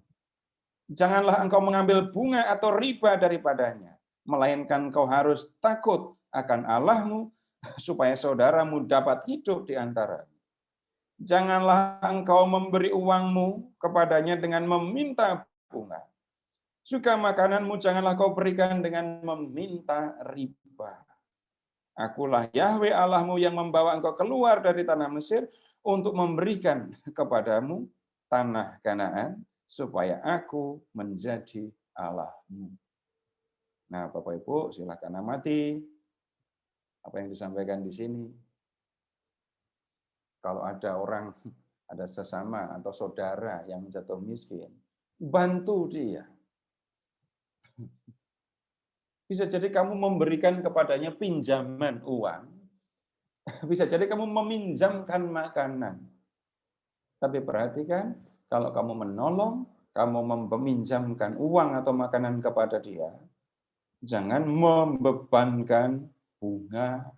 Janganlah engkau mengambil bunga atau riba daripadanya, melainkan engkau harus takut akan Allahmu, supaya saudaramu dapat hidup di antaramu. Janganlah engkau memberi uangmu kepadanya dengan meminta bunga. Juga makananmu janganlah kau berikan dengan meminta riba. Akulah Yahweh Allahmu yang membawa engkau keluar dari tanah Mesir untuk memberikan kepadamu tanah Kanaan, supaya aku menjadi Allahmu. Nah, Bapak Ibu, silakan amati apa yang disampaikan di sini. Kalau ada orang, ada sesama atau saudara yang jatuh miskin, bantu dia. Bisa jadi kamu memberikan kepadanya pinjaman uang, bisa jadi kamu meminjamkan makanan. Tapi perhatikan, kalau kamu menolong, kamu meminjamkan uang atau makanan kepada dia, jangan membebankan bunga.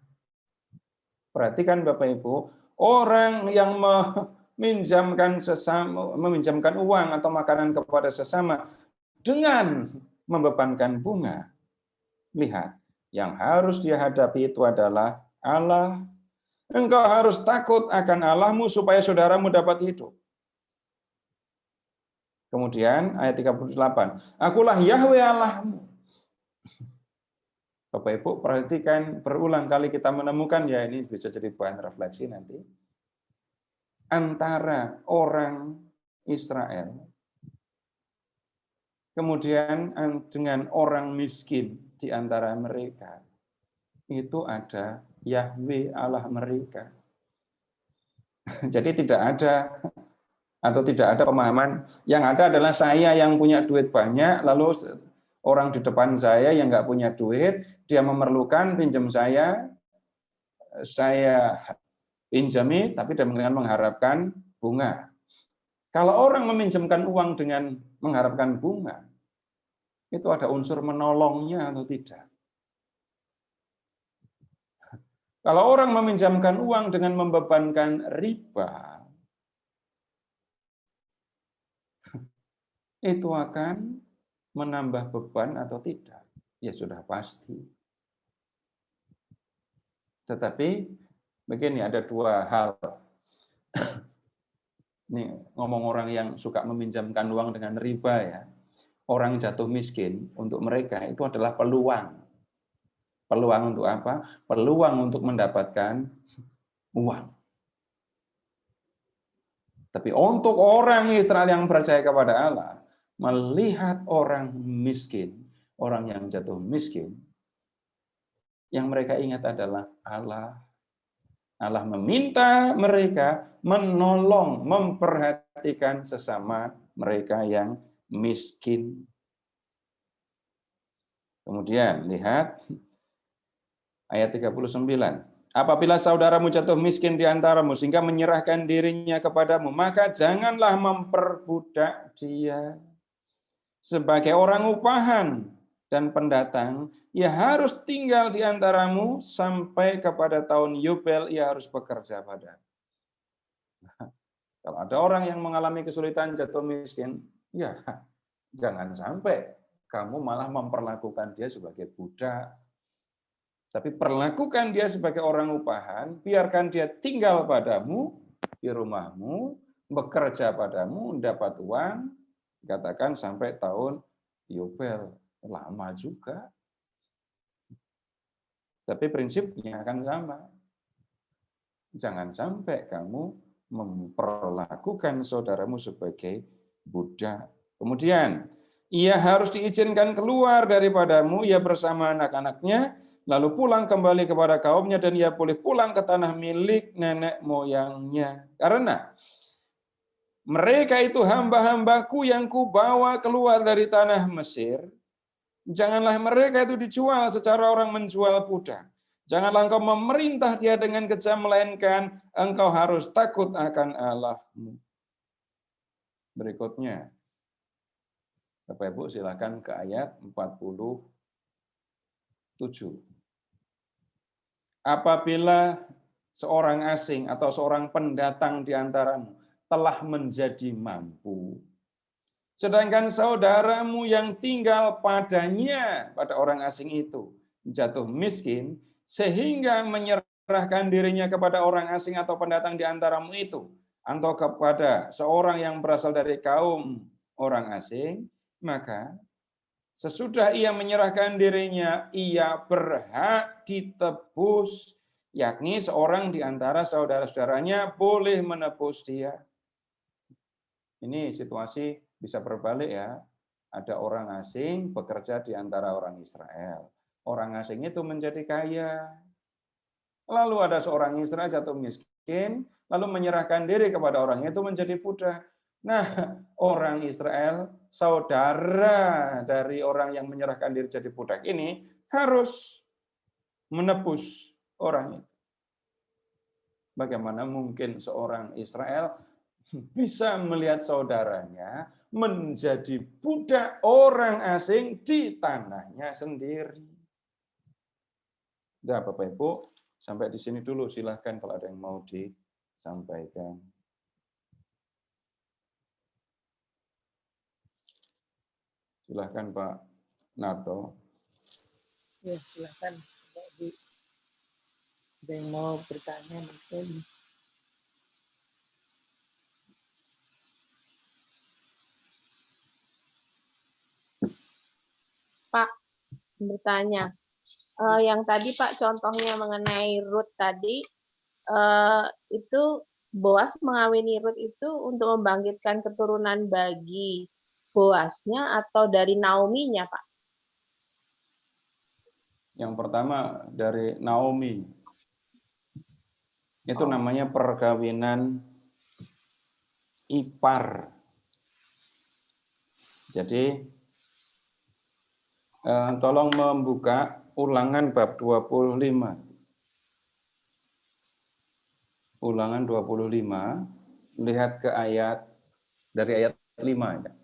Perhatikan Bapak Ibu, orang yang meminjamkan uang atau makanan kepada sesama dengan membebankan bunga, lihat, yang harus dia hadapi itu adalah Allah. Engkau harus takut akan Allahmu supaya saudaramu dapat hidup. Kemudian ayat 38, akulah Yahweh Allahmu. Bapak Ibu, perhatikan, berulang kali kita menemukan, ya ini bisa jadi bahan refleksi nanti, antara orang Israel, kemudian dengan orang miskin di antara mereka, itu ada Yahweh Allah mereka. Jadi tidak ada pemahaman, yang ada adalah saya yang punya duit banyak, lalu orang di depan saya yang nggak punya duit, dia memerlukan pinjam saya pinjami, tapi dengan mengharapkan bunga. Kalau orang meminjamkan uang dengan mengharapkan bunga, itu ada unsur menolongnya atau tidak? Kalau orang meminjamkan uang dengan membebankan riba, itu akan menambah beban atau tidak? Ya sudah pasti. Tetapi begini, ada dua hal. Ini ngomong orang yang suka meminjamkan uang dengan riba ya. Orang jatuh miskin, untuk mereka itu adalah peluang. Peluang untuk apa? Peluang untuk mendapatkan uang. Tapi untuk orang Israel yang percaya kepada Allah, melihat orang miskin, orang yang jatuh miskin, yang mereka ingat adalah Allah. Allah meminta mereka menolong, memperhatikan sesama mereka yang miskin. Kemudian lihat ayat 39. Apabila saudaramu jatuh miskin di antaramu sehingga menyerahkan dirinya kepadamu, maka janganlah memperbudak dia. Sebagai orang upahan dan pendatang, ia harus tinggal di antaramu sampai kepada tahun Yubel, ia harus bekerja padamu. Kalau ada orang yang mengalami kesulitan jatuh miskin, ya jangan sampai kamu malah memperlakukan dia sebagai budak. Tapi perlakukan dia sebagai orang upahan, biarkan dia tinggal padamu, di rumahmu, bekerja padamu, dapat uang, katakan sampai tahun Yubel. Lama juga. Tapi prinsipnya akan sama. Jangan sampai kamu memperlakukan saudaramu sebagai budak. Kemudian, ia harus diizinkan keluar daripadamu, ia bersama anak-anaknya, lalu pulang kembali kepada kaumnya, dan ia boleh pulang ke tanah milik nenek moyangnya. Karena mereka itu hamba-hambaku yang kubawa keluar dari tanah Mesir. Janganlah mereka itu dijual secara orang menjual budak. Janganlah engkau memerintah dia dengan kejam, melainkan engkau harus takut akan Allahmu. Berikutnya, Bapak Ibu silakan ke ayat 47. Apabila seorang asing atau seorang pendatang di antaramu telah menjadi mampu, sedangkan saudaramu yang tinggal padanya, pada orang asing itu, jatuh miskin, sehingga menyerahkan dirinya kepada orang asing atau pendatang di antaramu itu, atau kepada seorang yang berasal dari kaum orang asing, maka sesudah ia menyerahkan dirinya, ia berhak ditebus, yakni seorang di antara saudara-saudaranya boleh menebus dia. Ini situasi bisa berbalik ya. Ada orang asing bekerja di antara orang Israel. Orang asing itu menjadi kaya. Lalu ada seorang Israel jatuh miskin, lalu menyerahkan diri kepada orang itu menjadi budak. Nah, orang Israel, saudara dari orang yang menyerahkan diri jadi budak ini, harus menebus orang itu. Bagaimana mungkin seorang Israel bisa melihat saudaranya menjadi budak orang asing di tanahnya sendiri? Nah, Bapak Ibu, sampai di sini dulu. Silahkan kalau ada yang mau disampaikan. Silahkan Pak Narto. Ya, silakan. Ada yang mau bertanya mungkin. Pak, bertanya. Yang tadi Pak contohnya mengenai Ruth tadi, itu Boas mengawini Ruth itu untuk membangkitkan keturunan bagi Boasnya atau dari Naomi-nya, Pak? Yang pertama dari Naomi. Itu namanya perkawinan ipar. Jadi tolong membuka Ulangan bab 25. Ulangan 25, lihat ke ayat dari ayat 5 ya.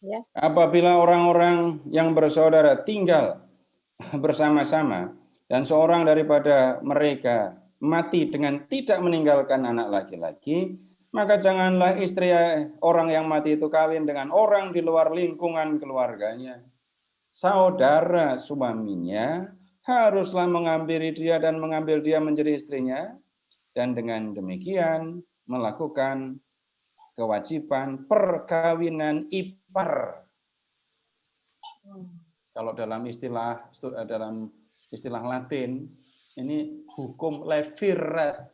Ya. Apabila orang-orang yang bersaudara tinggal bersama-sama dan seorang daripada mereka mati dengan tidak meninggalkan anak laki-laki, maka janganlah istri orang yang mati itu kawin dengan orang di luar lingkungan keluarganya. Saudara suaminya haruslah mengambil dia dan mengambil dia menjadi istrinya, dan dengan demikian melakukan kewajiban perkawinan ipar. Kalau dalam istilah Latin ini hukum levirat.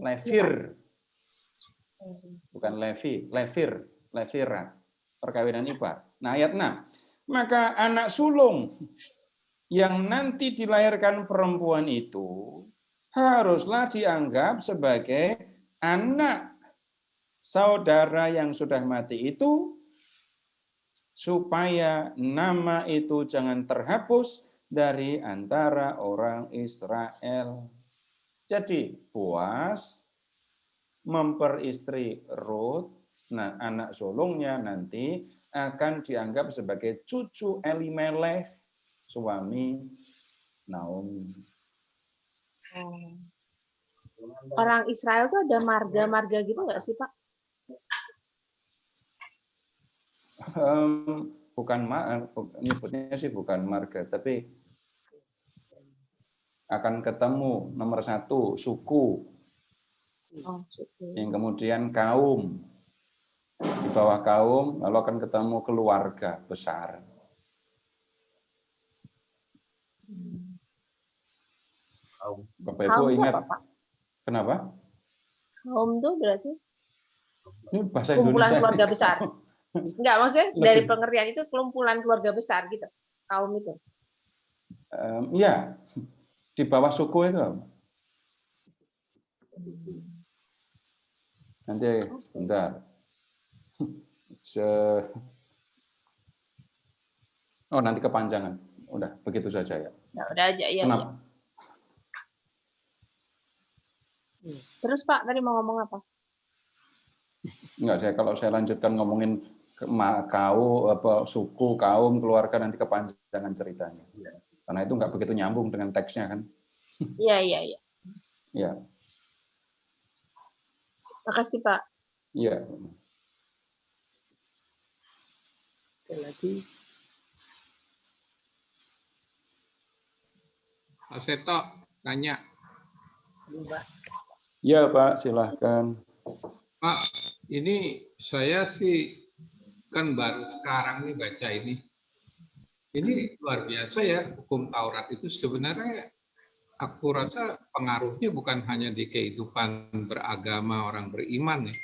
Levir. Bukan levi, levirat. Perkawinan ipar. Nah, ayat 6. Maka anak sulung yang nanti dilahirkan perempuan itu haruslah dianggap sebagai anak saudara yang sudah mati itu, supaya nama itu jangan terhapus dari antara orang Israel. Jadi Boas memperistri Ruth, nah anak sulungnya nanti akan dianggap sebagai cucu Elimelech, suami Naomi. Orang Israel tuh ada marga-marga gitu nggak sih, Pak? Bukan nyebutnya sih bukan marga, tapi akan ketemu nomor 1 suku, yang kemudian kaum, di bawah kaum lalu akan ketemu keluarga besar. Bapak Ibu Kaum itu ingat apa, Pak? kenapa? Kaum itu berarti Ini bahasa kumpulan Indonesia keluarga ini besar. kok Enggak, maksudnya dari lebih pengertian itu kumpulan keluarga besar gitu. Kaum itu. iya, di bawah suku itu. Nanti sebentar. Oh, nanti kepanjangan. Udah, begitu saja ya. Ya udah aja, ya. Kenapa? Terus Pak tadi mau ngomong apa? Enggak, kalau saya lanjutkan ngomongin suku, kaum, keluarga, nanti kepanjangan ceritanya. Karena itu nggak begitu nyambung dengan teksnya kan. Iya. Iya. Makasih Pak. Iya. Sekali lagi. Pak Seto tanya. Iya Pak, silahkan. Pak, ini saya sih kan baru sekarang nih baca ini. Ini luar biasa ya, hukum Taurat itu sebenarnya aku rasa pengaruhnya bukan hanya di kehidupan beragama orang beriman ya.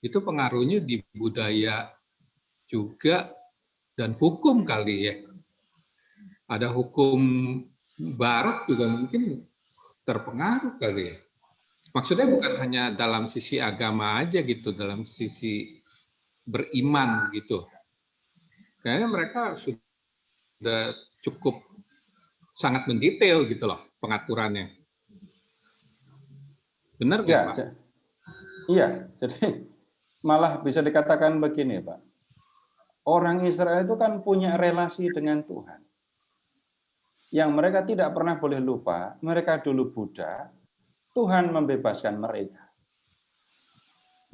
Itu pengaruhnya di budaya juga dan hukum kali ya. Ada hukum Barat juga mungkin terpengaruh kali ya. Maksudnya bukan hanya dalam sisi agama aja gitu, dalam sisi beriman gitu. Kayaknya mereka sudah cukup sangat mendetail gitu loh pengaturannya. Benar nggak Pak? Iya, jadi malah bisa dikatakan begini Pak. Orang Israel itu kan punya relasi dengan Tuhan. Yang mereka tidak pernah boleh lupa, mereka dulu budak, Tuhan membebaskan mereka.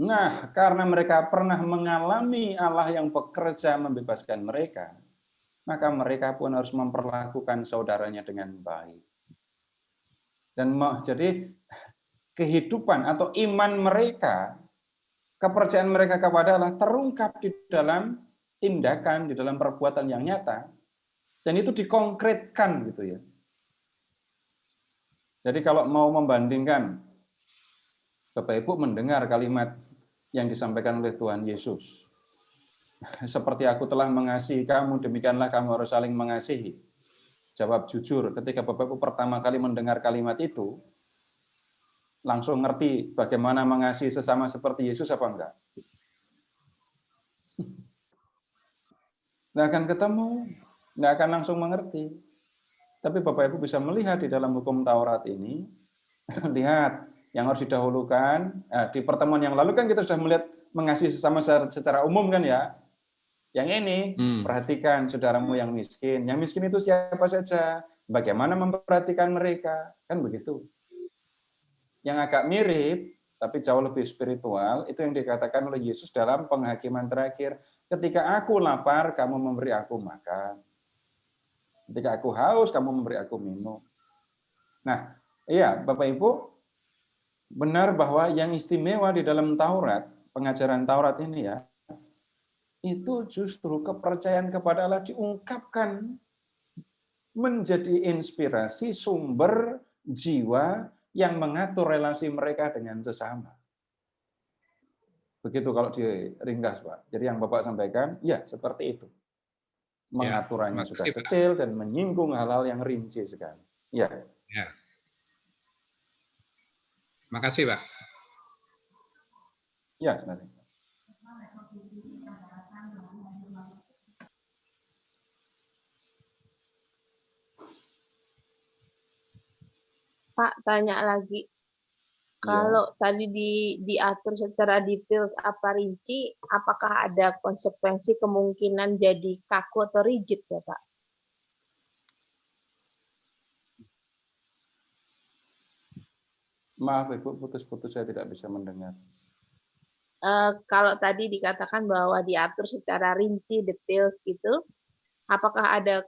Nah, karena mereka pernah mengalami Allah yang bekerja membebaskan mereka, maka mereka pun harus memperlakukan saudaranya dengan baik. Dan jadi kehidupan atau iman mereka, kepercayaan mereka kepada Allah terungkap di dalam tindakan, di dalam perbuatan yang nyata, dan itu dikonkretkan gitu ya. Jadi kalau mau membandingkan, Bapak Ibu mendengar kalimat yang disampaikan oleh Tuhan Yesus. Seperti aku telah mengasihi kamu, demikianlah kamu harus saling mengasihi. Jawab jujur, ketika Bapak Ibu pertama kali mendengar kalimat itu, langsung ngerti bagaimana mengasihi sesama seperti Yesus apa enggak? Nggak akan ketemu, nggak akan langsung mengerti. Tapi Bapak Ibu bisa melihat di dalam hukum Taurat ini, lihat yang harus didahulukan. Di pertemuan yang lalu kan kita sudah melihat mengasihi sesama secara umum kan ya. Yang ini, perhatikan saudaramu yang miskin. Yang miskin itu siapa saja? Bagaimana memperhatikan mereka? Kan begitu. Yang agak mirip, tapi jauh lebih spiritual, itu yang dikatakan oleh Yesus dalam penghakiman terakhir. Ketika aku lapar, kamu memberi aku makan. Ketika aku haus, kamu memberi aku minum. Nah, iya, Bapak Ibu, benar bahwa yang istimewa di dalam Taurat, pengajaran Taurat ini ya, itu justru kepercayaan kepada Allah diungkapkan menjadi inspirasi sumber jiwa yang mengatur relasi mereka dengan sesama. Begitu kalau diringkas, Pak. Jadi yang Bapak sampaikan, ya seperti itu. Mengaturannya sudah detail dan menyinggung hal-hal yang rinci sekali. Ya. Ya. Makasih, Pak. Ya, sebenarnya. Pak, tanya lagi. Kalau tadi diatur secara detail apa rinci, apakah ada konsekuensi kemungkinan jadi kaku atau rigid ya, Pak? Maaf Ibu, putus-putus saya tidak bisa mendengar. Kalau tadi dikatakan bahwa diatur secara rinci, detail gitu, apakah ada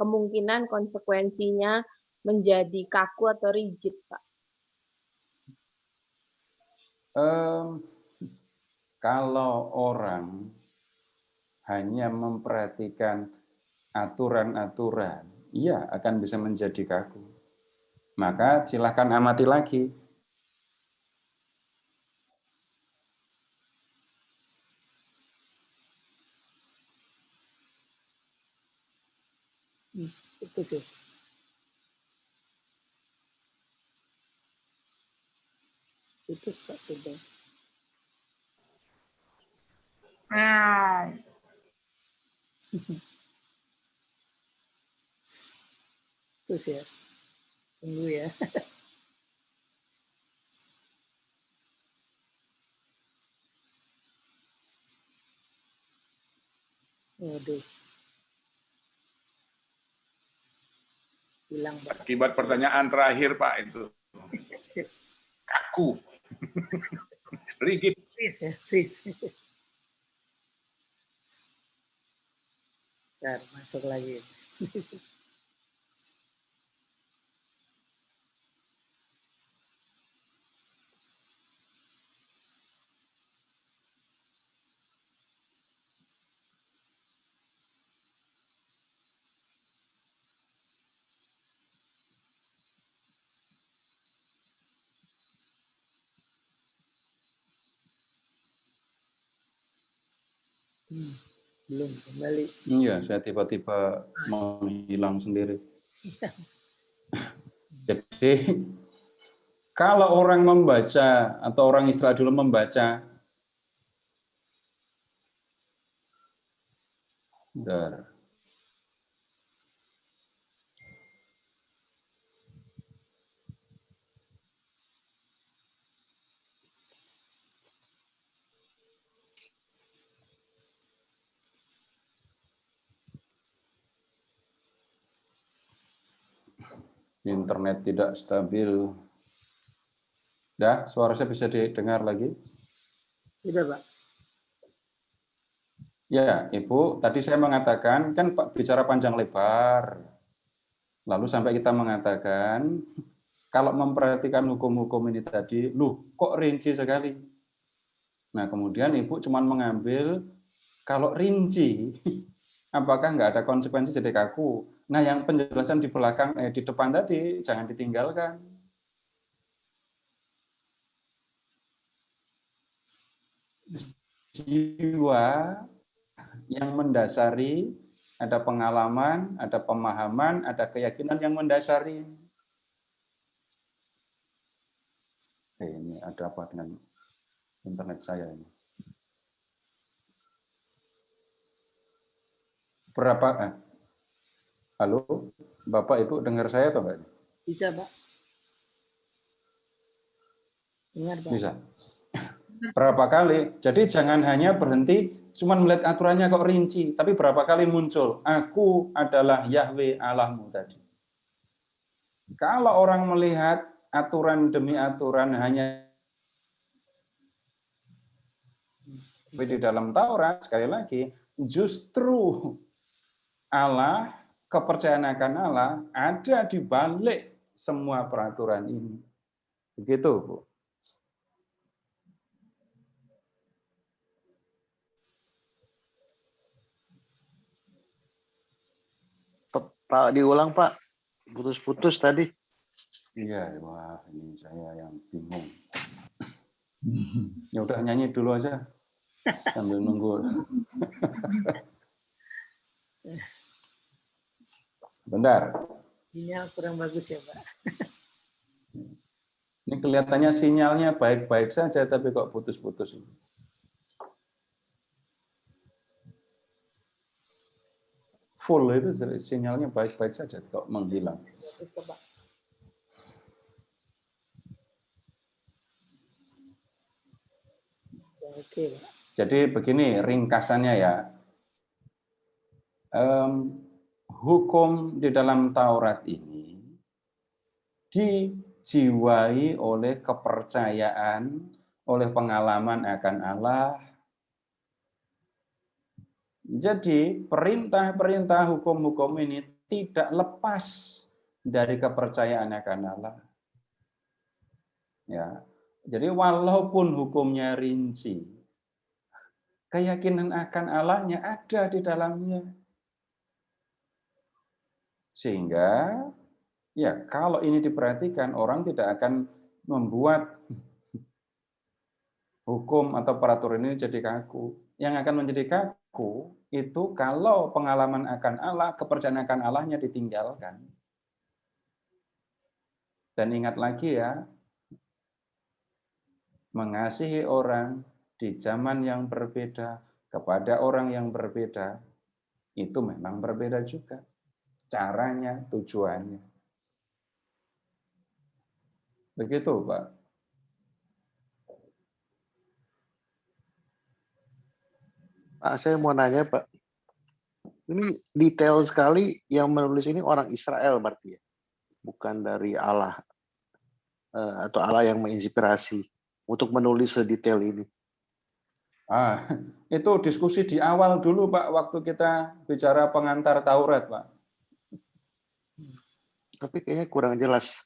kemungkinan konsekuensinya menjadi kaku atau rigid, Pak? Kalau orang hanya memperhatikan aturan-aturan, iya akan bisa menjadi kaku. Maka silakan amati lagi. Itu sih. Putus Pak Seto. Terus ya. Tunggu ya. Waduh. Hilang Pak. Akibat pertanyaan terakhir Pak itu. Kaku. Rigid. Freeze ya, freeze. Bentar, masuk lagi. Belum kembali. Iya, saya tiba-tiba menghilang sendiri. Jadi kalau orang membaca atau orang Israel dulu membaca, bentar. Internet tidak stabil. Ya, suara saya bisa didengar lagi? Sudah Pak. Ya, Ibu, tadi saya mengatakan, kan Pak bicara panjang lebar. Lalu sampai kita mengatakan, kalau memperhatikan hukum-hukum ini tadi, loh kok rinci sekali? Nah, kemudian Ibu cuma mengambil, kalau rinci, apakah nggak ada konsekuensi jadi kaku? Nah, yang penjelasan di belakang, di depan tadi, jangan ditinggalkan. Jiwa yang mendasari, ada pengalaman, ada pemahaman, ada keyakinan yang mendasari. Ini ada apa dengan internet saya ini? Berapa? Halo, Bapak Ibu dengar saya atau enggak? Bisa Pak. Dengar Pak. Bisa. Berapa kali? Jadi jangan hanya berhenti cuma melihat aturannya kok rinci, tapi berapa kali muncul, aku adalah Yahweh Allahmu tadi. Kalau orang melihat aturan demi aturan hanya di dalam Taurat, sekali lagi, justru Allah, kepercayaan akan Allah ada di balik semua peraturan ini. Begitu, Bu. Pak, diulang Pak, putus-putus tadi. Iya, wah ini saya yang bingung. Ya udah nyanyi dulu aja sambil nunggu. Bentar. Sinyal kurang bagus ya Pak. Ini kelihatannya sinyalnya baik-baik saja, tapi kok putus-putus. Full itu sinyalnya baik-baik saja, kok menghilang. Oke, Pak. Jadi begini ringkasannya ya. Hukum di dalam Taurat ini dijiwai oleh kepercayaan, oleh pengalaman akan Allah. Jadi perintah-perintah hukum-hukum ini tidak lepas dari kepercayaan akan Allah. Ya. Jadi walaupun hukumnya rinci, keyakinan akan Allahnya ada di dalamnya. Sehingga Ya, kalau ini diperhatikan, orang tidak akan membuat hukum atau peraturan ini jadi kaku. Yang akan menjadi kaku itu kalau pengalaman akan Allah, kepercayaan akan Allahnya ditinggalkan. Dan ingat lagi ya, mengasihi orang di zaman yang berbeda, kepada orang yang berbeda, itu memang berbeda juga. Caranya, tujuannya. Begitu, Pak. Pak, saya mau nanya, Pak. Ini detail sekali yang menulis ini orang Israel berarti ya? Bukan dari Allah. Atau Allah yang menginspirasi untuk menulis sedetail ini. Itu diskusi di awal dulu, Pak, waktu kita bicara pengantar Taurat, Pak. Tapi kayaknya kurang jelas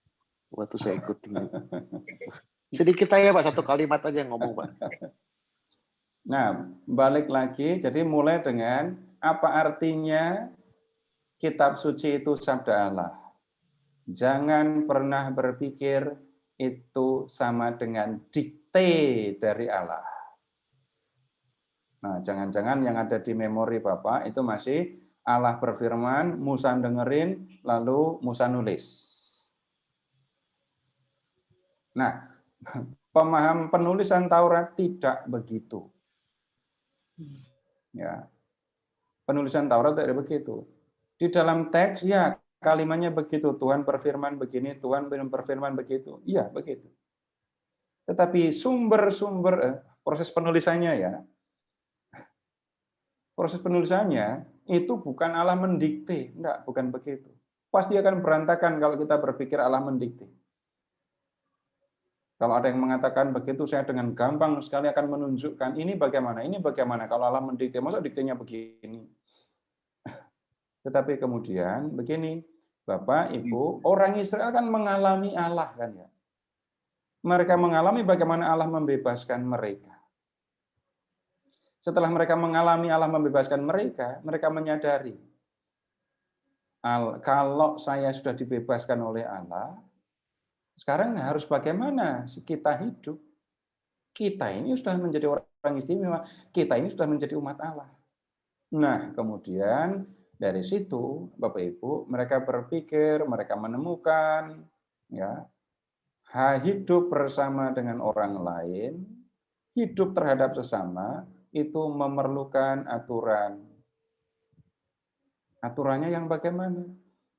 waktu saya ikutin. Sedikit aja, Pak, satu kalimat aja yang ngomong, Pak. Nah, balik lagi, jadi mulai dengan apa artinya kitab suci itu sabda Allah. Jangan pernah berpikir itu sama dengan dikte dari Allah. Nah, jangan-jangan yang ada di memori Bapak itu masih Allah berfirman, Musa dengerin, lalu Musa nulis. Nah, pemaham penulisan Taurat tidak begitu. Ya, penulisan Taurat tidak begitu. Di dalam teks, ya kalimatnya begitu. Tuhan berfirman begini, Tuhan berfirman begitu. Iya, begitu. Tetapi sumber-sumber proses penulisannya ya, proses penulisannya itu bukan Allah mendikte, enggak, bukan begitu. Pasti akan berantakan kalau kita berpikir Allah mendikte. Kalau ada yang mengatakan begitu, saya dengan gampang sekali akan menunjukkan ini bagaimana kalau Allah mendikte, masa diktenya begini. Tetapi kemudian begini, Bapak, Ibu, orang Israel kan mengalami Allah kan ya. Mereka mengalami bagaimana Allah membebaskan mereka. Setelah mereka mengalami Allah membebaskan mereka, mereka menyadari, kalau saya sudah dibebaskan oleh Allah, sekarang harus bagaimana kita hidup? Kita ini sudah menjadi orang istimewa, kita ini sudah menjadi umat Allah. Nah, kemudian dari situ, Bapak Ibu, mereka berpikir, mereka menemukan, ya, hidup bersama dengan orang lain, hidup terhadap sesama, itu memerlukan aturan. Aturannya yang bagaimana?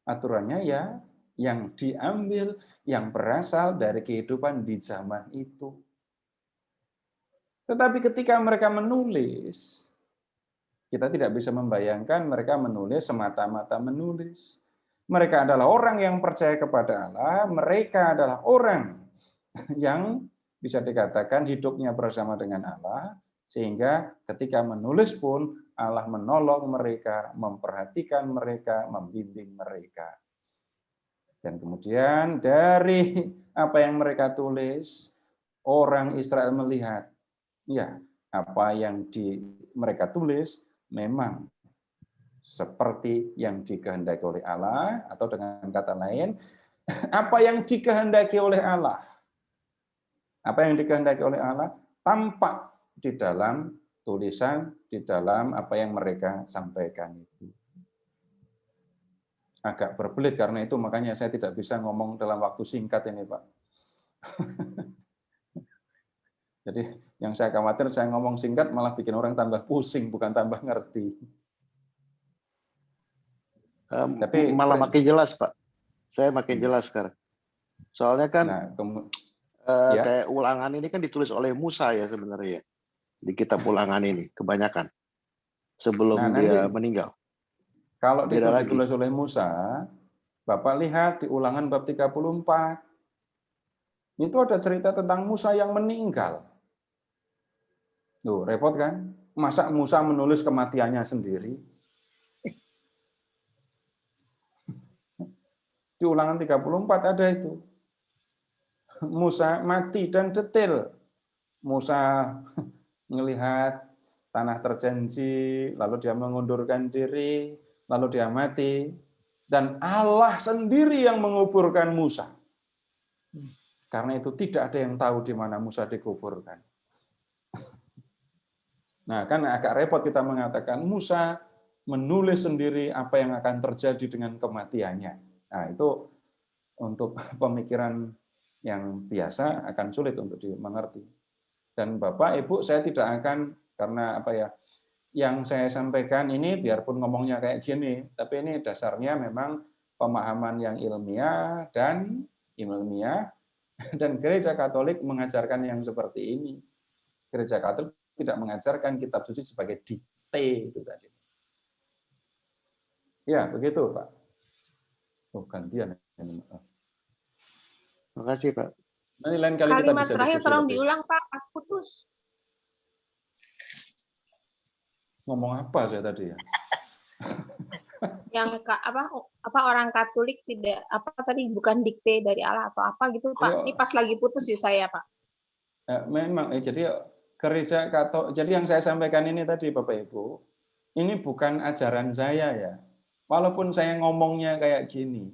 Aturannya ya yang diambil, yang berasal dari kehidupan di zaman itu. Tetapi ketika mereka menulis, kita tidak bisa membayangkan mereka menulis semata-mata menulis. Mereka adalah orang yang percaya kepada Allah, mereka adalah orang yang bisa dikatakan hidupnya bersama dengan Allah, sehingga ketika menulis pun Allah menolong mereka, memperhatikan mereka, membimbing mereka. Dan kemudian dari apa yang mereka tulis, orang Israel melihat, ya, apa yang mereka tulis memang seperti yang dikehendaki oleh Allah, atau dengan kata lain, apa yang dikehendaki oleh Allah. Apa yang dikehendaki oleh Allah tampak di dalam tulisan, di dalam apa yang mereka sampaikan itu. Agak berbelit karena itu, makanya saya tidak bisa ngomong dalam waktu singkat ini, Pak. Jadi yang saya khawatir saya ngomong singkat malah bikin orang tambah pusing, bukan tambah ngerti. Tapi malah makin jelas, Pak. Saya makin jelas sekarang. Soalnya kan kayak ulangan ini kan ditulis oleh Musa ya sebenarnya, di kitab ulangan ini kebanyakan sebelum dia meninggal. Kalau ditulis oleh Musa, Bapak lihat di ulangan bab 34, itu ada cerita tentang Musa yang meninggal. Tuh, repot kan? Masa Musa menulis kematiannya sendiri? Di ulangan 34 ada itu. Musa mati dan detail. Musa melihat tanah terjanji, lalu dia mengundurkan diri, lalu dia mati. Dan Allah sendiri yang menguburkan Musa. Karena itu tidak ada yang tahu di mana Musa dikuburkan. Nah, kan agak repot kita mengatakan Musa menulis sendiri apa yang akan terjadi dengan kematiannya. Nah, itu untuk pemikiran yang biasa akan sulit untuk dimengerti. Dan Bapak, Ibu, saya tidak akan, karena apa ya, yang saya sampaikan ini biarpun ngomongnya kayak gini, tapi ini dasarnya memang pemahaman yang ilmiah dan Gereja Katolik mengajarkan yang seperti ini. Gereja Katolik tidak mengajarkan kitab suci sebagai dikte itu tadi. Ya, begitu, Pak. Oh, gantian. Terima kasih, Pak. Nanti lain kali kita Kalimat bisa terakhir diskusi tolong lebih. diulang, Pak, pas putus. Ngomong apa saya tadi ya? Yang apa orang Katolik tidak tadi bukan dikte dari Allah atau apa gitu, Pak. Ini pas lagi putus sih saya, Pak. Memang jadi Gereja Katolik, jadi yang saya sampaikan ini tadi Bapak Ibu, ini bukan ajaran saya ya. Walaupun saya ngomongnya kayak gini,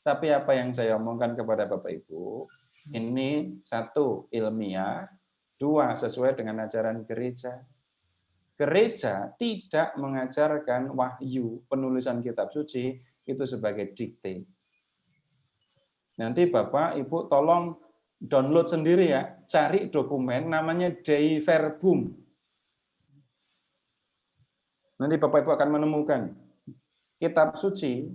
tapi apa yang saya omongkan kepada Bapak Ibu, ini satu ilmiah, dua sesuai dengan ajaran gereja. Gereja tidak mengajarkan wahyu penulisan kitab suci itu sebagai dikte. Nanti Bapak Ibu tolong download sendiri ya, cari dokumen namanya Dei Verbum. Nanti Bapak Ibu akan menemukan kitab suci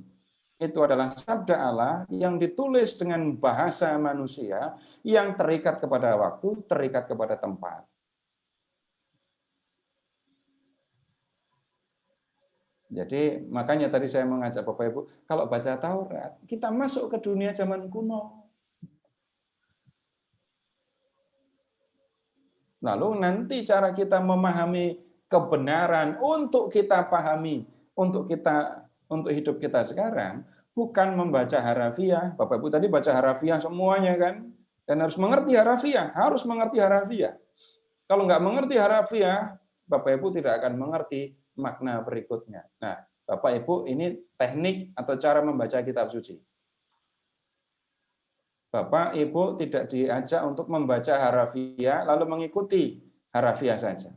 itu adalah sabda Allah yang ditulis dengan bahasa manusia yang terikat kepada waktu, terikat kepada tempat. Jadi makanya tadi saya mengajak Bapak Ibu, kalau baca Taurat, kita masuk ke dunia zaman kuno. Lalu nanti cara kita memahami kebenaran untuk kita pahami, untuk hidup kita sekarang, bukan membaca harafiah. Bapak Ibu tadi baca harafiah semuanya kan, dan harus mengerti harafiah. Kalau nggak mengerti harafiah, Bapak Ibu tidak akan mengerti makna berikutnya. Nah, Bapak Ibu, ini teknik atau cara membaca kitab suci. Bapak Ibu tidak diajak untuk membaca harafiah lalu mengikuti harafiah saja.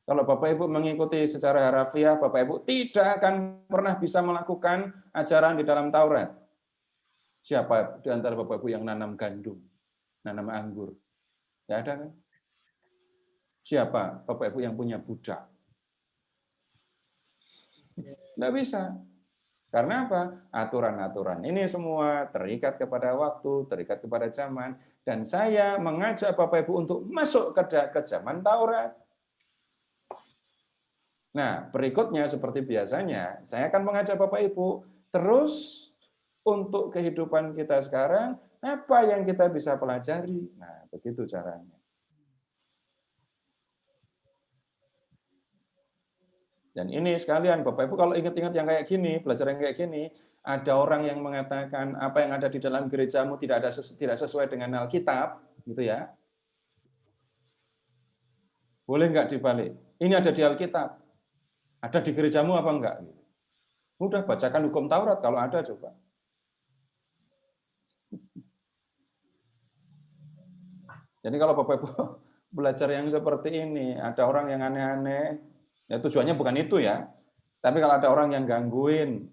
Kalau Bapak Ibu mengikuti secara harafiah, Bapak Ibu tidak akan pernah bisa melakukan ajaran di dalam Taurat. Siapa di antara Bapak Ibu yang nanam gandum, nanam anggur? Tidak ada kan? Siapa Bapak Ibu yang punya budak? Tidak bisa. Karena apa? Aturan-aturan ini semua terikat kepada waktu, terikat kepada zaman. Dan saya mengajak Bapak Ibu untuk masuk ke zaman Taurat. Nah, berikutnya seperti biasanya, saya akan mengajak Bapak Ibu terus untuk kehidupan kita sekarang, apa yang kita bisa pelajari. Nah, begitu caranya. Dan ini sekalian, Bapak Ibu kalau ingat-ingat yang kayak gini, pelajaran kayak gini, ada orang yang mengatakan apa yang ada di dalam gerejamu tidak sesuai dengan Alkitab, gitu ya. Boleh nggak dibalik? Ini ada di Alkitab. Ada di gerejamu apa enggak? Udah bacakan hukum Taurat kalau ada coba. Jadi kalau Bapak Ibu belajar yang seperti ini, ada orang yang aneh-aneh, ya tujuannya bukan itu ya. Tapi kalau ada orang yang gangguin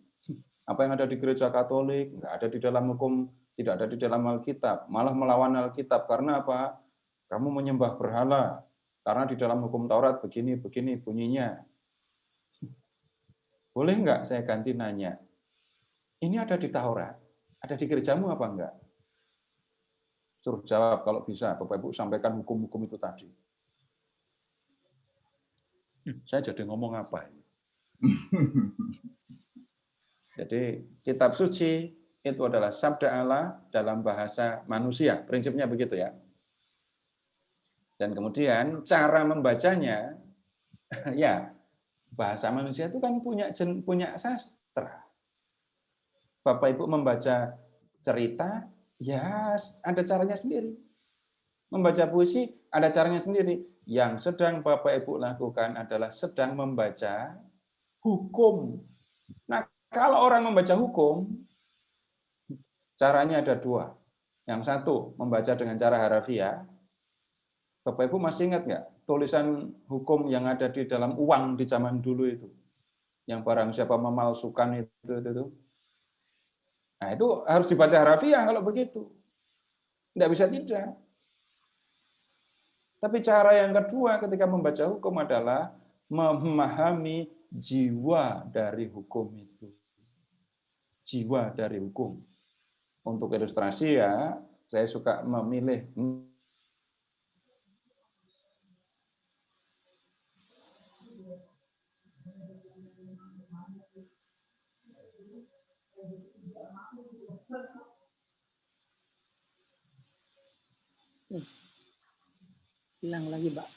apa yang ada di gereja Katolik, nggak ada di dalam hukum, tidak ada di dalam Alkitab, malah melawan Alkitab karena apa? Kamu menyembah berhala. Karena di dalam hukum Taurat begini bunyinya. Boleh nggak saya ganti nanya? Ini ada di Taurat, ada di gerejamu apa enggak? Suruh jawab kalau bisa, Bapak Ibu sampaikan hukum-hukum itu tadi. Saya jadi ngomong apa ini? Jadi kitab suci itu adalah sabda Allah dalam bahasa manusia. Prinsipnya begitu ya. Dan kemudian cara membacanya, ya bahasa manusia itu kan punya sastra. Bapak Ibu membaca cerita, ya ada caranya sendiri. Membaca puisi ada caranya sendiri. Yang sedang Bapak Ibu lakukan adalah sedang membaca hukum. Nah, kalau orang membaca hukum, caranya ada dua. Yang satu, membaca dengan cara harafiah. Bapak Ibu masih ingat nggak tulisan hukum yang ada di dalam uang di zaman dulu itu? Yang barang siapa memalsukan itu. Nah, itu harus dibaca harafiah kalau begitu. Tidak bisa tidak. Tapi cara yang kedua ketika membaca hukum adalah memahami jiwa dari hukum itu. Jiwa dari hukum. Untuk ilustrasi ya, saya suka memilih hilang lagi, Pak.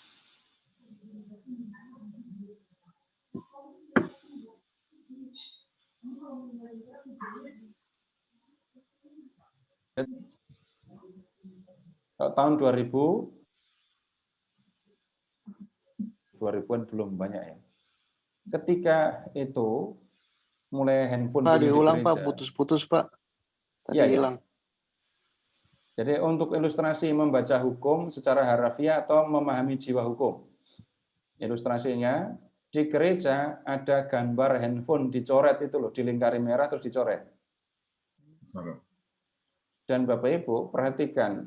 tahun 2000-an belum banyak ya. Ketika itu mulai handphone Pak, diulang Pak, putus-putus Pak. Tadi ya, hilang. Ya. Jadi untuk ilustrasi membaca hukum secara harafiah atau memahami jiwa hukum. Ilustrasinya di gereja ada gambar handphone dicoret itu loh, dilingkari merah terus dicoret. Dan Bapak Ibu perhatikan,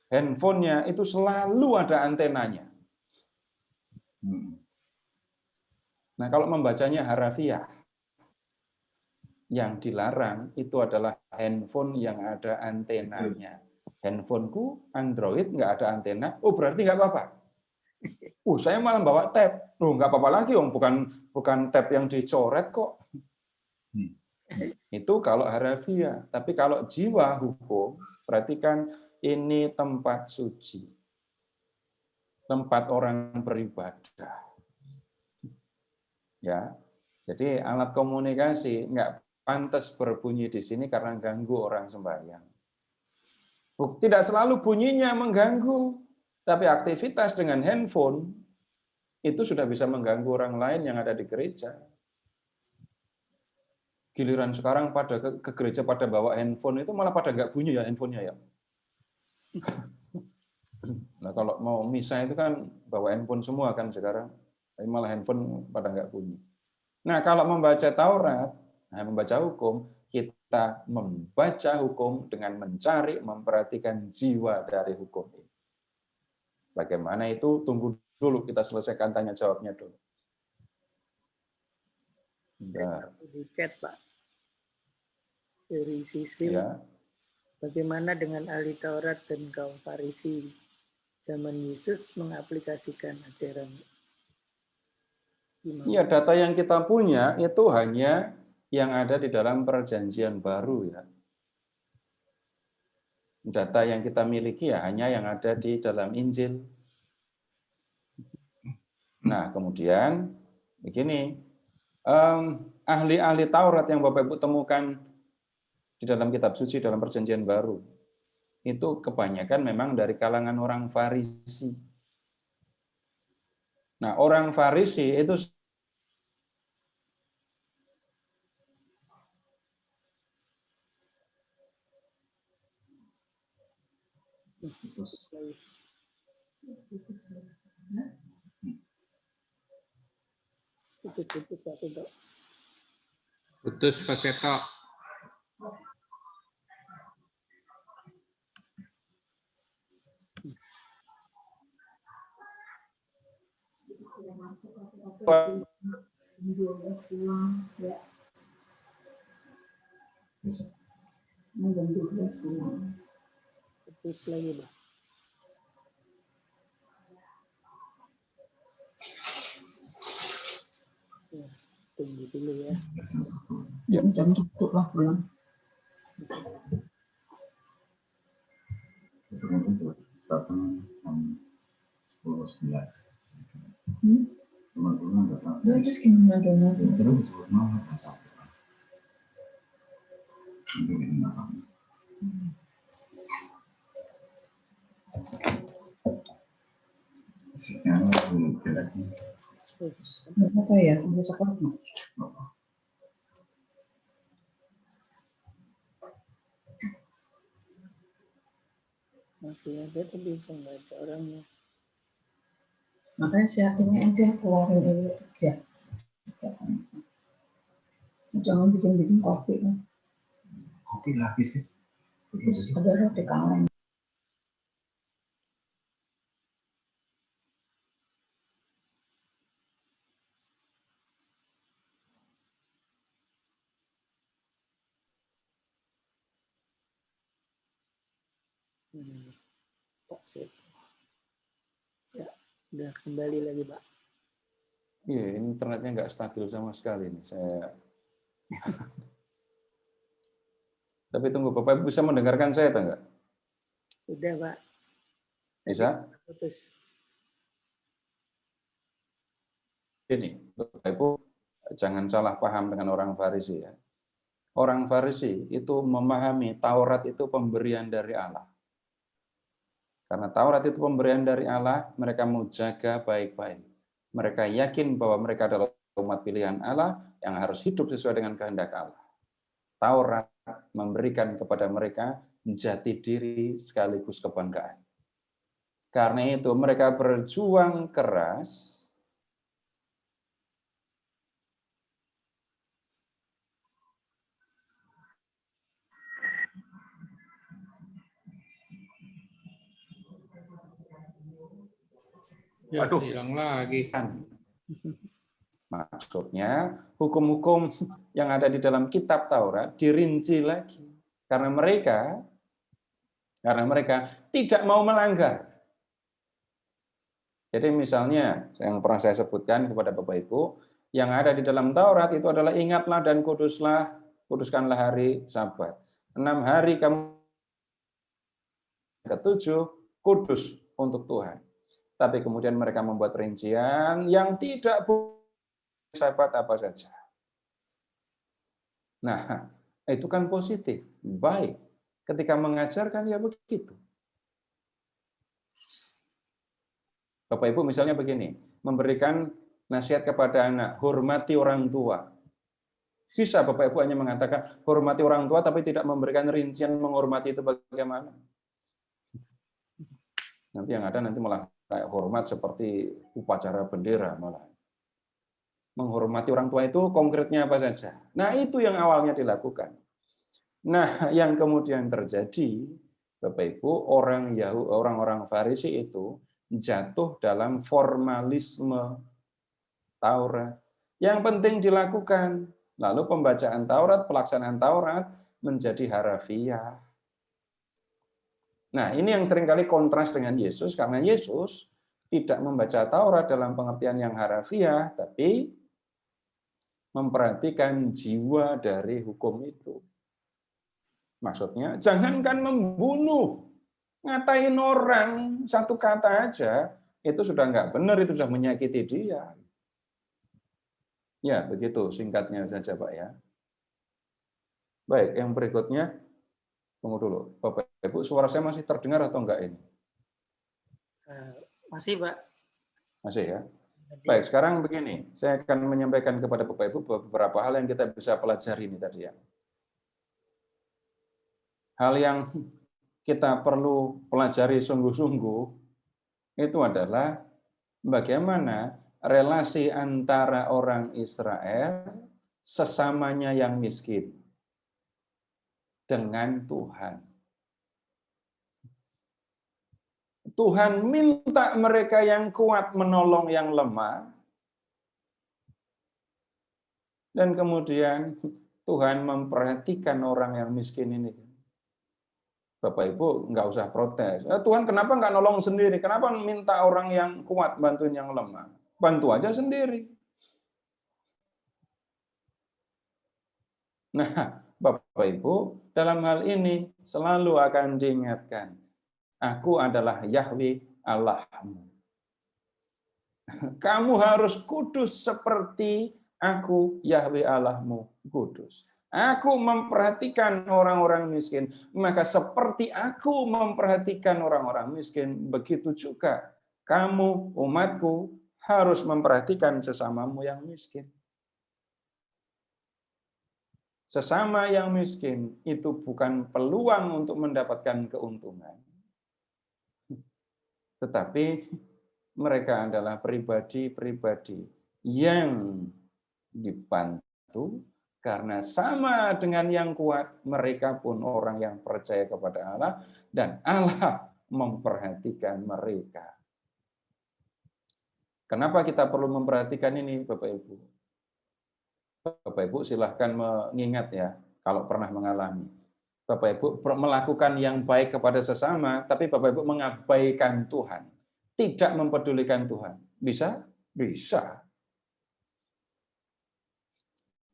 handphonenya itu selalu ada antenanya. Nah kalau membacanya harafiah, yang dilarang itu adalah handphone yang ada antenanya. Handphoneku Android nggak ada antena, oh berarti nggak apa-apa. Saya malah bawa tab, nggak apa-apa lagi, bukan tab yang dicoret kok. Itu kalau harafiah. Tapi kalau jiwa hukum, perhatikan ini tempat suci, tempat orang beribadah. Ya, jadi alat komunikasi nggak pantas berbunyi di sini karena ganggu orang sembahyang. Tidak selalu bunyinya mengganggu, tapi aktivitas dengan handphone itu sudah bisa mengganggu orang lain yang ada di gereja. Giliran sekarang pada ke gereja pada bawa handphone itu malah pada nggak bunyi ya handphonenya ya. Nah kalau mau misa itu kan bawa handphone semua kan sekarang, tapi malah handphone pada nggak bunyi. Nah kalau membaca Taurat, membaca hukum, kita membaca hukum dengan mencari, memperhatikan jiwa dari hukum ini. Bagaimana itu? Tunggu dulu, kita selesaikan tanya jawabnya dulu. Di chat, Pak. Dari sisi ya. Bagaimana dengan ahli Taurat dan kaum Farisi zaman Yesus mengaplikasikan ajaran? Ya, data yang kita punya itu hanya yang ada di dalam perjanjian baru ya. Data yang kita miliki ya hanya yang ada di dalam Injil. Nah, kemudian begini, ahli-ahli Taurat yang Bapak Ibu temukan di dalam kitab suci dalam perjanjian baru, itu kebanyakan memang dari kalangan orang Farisi. Nah, orang Farisi itu putus Pak Seto. Putus Pak Seto. Putus lagi, Pak. Ya, tunggu dulu ya. Ya. Jam gitu lah pulang. Datang jam 10-11. Teman-teman datang. Terus gimana dong? Terus mau masak. Untuk ini makan. Sekarang aku tidak. Apa ya? Besok lagi. Masih ada tapi nggak ada orangnya. Makanya siapinnya aja keluarin dulu ya. Jangan bikin kopi. Kopi lagi sih. Terus ada roti kaleng. Pak Seto. Ya, udah kembali lagi, Pak. Iya, internetnya nggak stabil sama sekali nih. Saya. Tapi tunggu, Bapak Ibu bisa mendengarkan saya atau enggak? Udah, Pak. Bisa? Putus. Ini, Bapak Ibu, jangan salah paham dengan orang Farisi ya. Orang Farisi itu memahami Taurat itu pemberian dari Allah. Karena Taurat itu pemberian dari Allah, mereka mau jaga baik-baik. Mereka yakin bahwa mereka adalah umat pilihan Allah yang harus hidup sesuai dengan kehendak Allah. Taurat memberikan kepada mereka jati diri sekaligus kebanggaan. Karena itu mereka berjuang keras Aduh, hilang lagi. Maksudnya, hukum-hukum yang ada di dalam kitab Taurat dirinci lagi. Karena mereka tidak mau melanggar. Jadi misalnya, yang pernah saya sebutkan kepada Bapak Ibu, yang ada di dalam Taurat itu adalah ingatlah dan kuduskanlah hari Sabat. 6 hari kamu, ke-7 kudus untuk Tuhan. Tapi kemudian mereka membuat rincian yang tidak boleh Sabat apa saja. Nah, itu kan positif, baik. Ketika mengajarkan ya begitu. Bapak Ibu misalnya begini, memberikan nasihat kepada anak, hormati orang tua. Bisa Bapak Ibu hanya mengatakan hormati orang tua tapi tidak memberikan rincian menghormati itu bagaimana? Nanti yang ada malah kayak hormat seperti upacara bendera malah. Menghormati orang tua itu konkretnya apa saja. Nah, itu yang awalnya dilakukan. Nah, yang kemudian terjadi, Bapak Ibu, orang-orang Farisi itu jatuh dalam formalisme Taurat. Yang penting dilakukan. Lalu pembacaan Taurat, pelaksanaan Taurat menjadi harafiah. Nah, ini yang seringkali kontras dengan Yesus, karena Yesus tidak membaca Taurat dalam pengertian yang harafiah, tapi memperhatikan jiwa dari hukum itu. Maksudnya, jangankan membunuh, ngatain orang satu kata aja, itu sudah nggak benar, itu sudah menyakiti dia. Ya, begitu singkatnya saja, Pak ya. Baik, yang berikutnya, tunggu dulu, Bapak Ibu, suara saya masih terdengar atau enggak ini? Masih, Pak. Masih ya. Baik, sekarang begini, saya akan menyampaikan kepada Bapak Ibu beberapa hal yang kita bisa pelajari ini tadi ya. Hal yang kita perlu pelajari sungguh-sungguh itu adalah bagaimana relasi antara orang Israel sesamanya yang miskin dengan Tuhan. Tuhan minta mereka yang kuat menolong yang lemah, dan kemudian Tuhan memperhatikan orang yang miskin ini. Bapak Ibu nggak usah protes. Tuhan kenapa nggak nolong sendiri? Kenapa minta orang yang kuat bantuin yang lemah? Bantu aja sendiri. Nah, Bapak Ibu, dalam hal ini selalu akan diingatkan, aku adalah Yahweh Allahmu. Kamu harus kudus seperti aku Yahweh Allahmu kudus. Aku memperhatikan orang-orang miskin, maka seperti aku memperhatikan orang-orang miskin, begitu juga kamu, umatku, harus memperhatikan sesamamu yang miskin. Sesama yang miskin itu bukan peluang untuk mendapatkan keuntungan, Tetapi mereka adalah pribadi-pribadi yang dibantu karena sama dengan yang kuat, mereka pun orang yang percaya kepada Allah dan Allah memperhatikan mereka. Kenapa kita perlu memperhatikan ini, Bapak Ibu? Bapak Ibu silahkan mengingat ya, kalau pernah mengalami. Bapak Ibu melakukan yang baik kepada sesama, tapi Bapak Ibu mengabaikan Tuhan. Tidak mempedulikan Tuhan. Bisa? Bisa.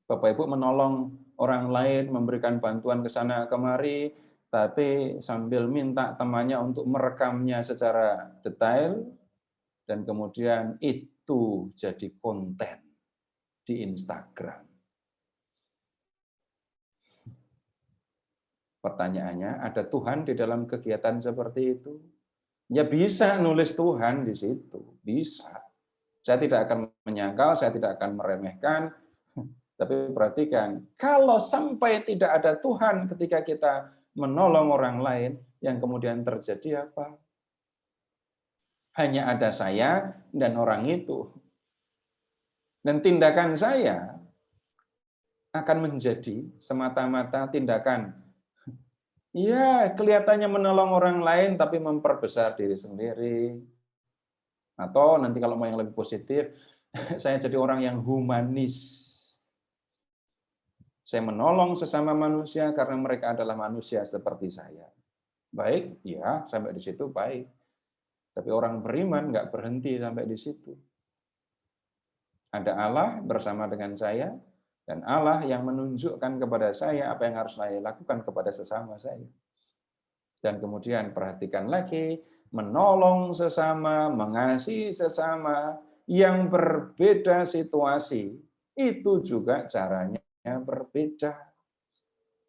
Bapak Ibu menolong orang lain, memberikan bantuan ke sana kemari, tapi sambil minta temannya untuk merekamnya secara detail, dan kemudian itu jadi konten di Instagram. Pertanyaannya, ada Tuhan di dalam kegiatan seperti itu? Ya bisa nulis Tuhan di situ, bisa. Saya tidak akan menyangkal, saya tidak akan meremehkan, tapi perhatikan, kalau sampai tidak ada Tuhan ketika kita menolong orang lain, yang kemudian terjadi apa? Hanya ada saya dan orang itu. Dan tindakan saya akan menjadi semata-mata tindakan ya, kelihatannya menolong orang lain tapi memperbesar diri sendiri. Atau nanti kalau mau yang lebih positif, saya jadi orang yang humanis. Saya menolong sesama manusia karena mereka adalah manusia seperti saya. Baik, ya, sampai di situ baik. Tapi orang beriman nggak berhenti sampai di situ. Ada Allah bersama dengan saya, dan Allah yang menunjukkan kepada saya apa yang harus saya lakukan kepada sesama saya. Dan kemudian perhatikan lagi, menolong sesama, mengasihi sesama, yang berbeda situasi, itu juga caranya berbeda.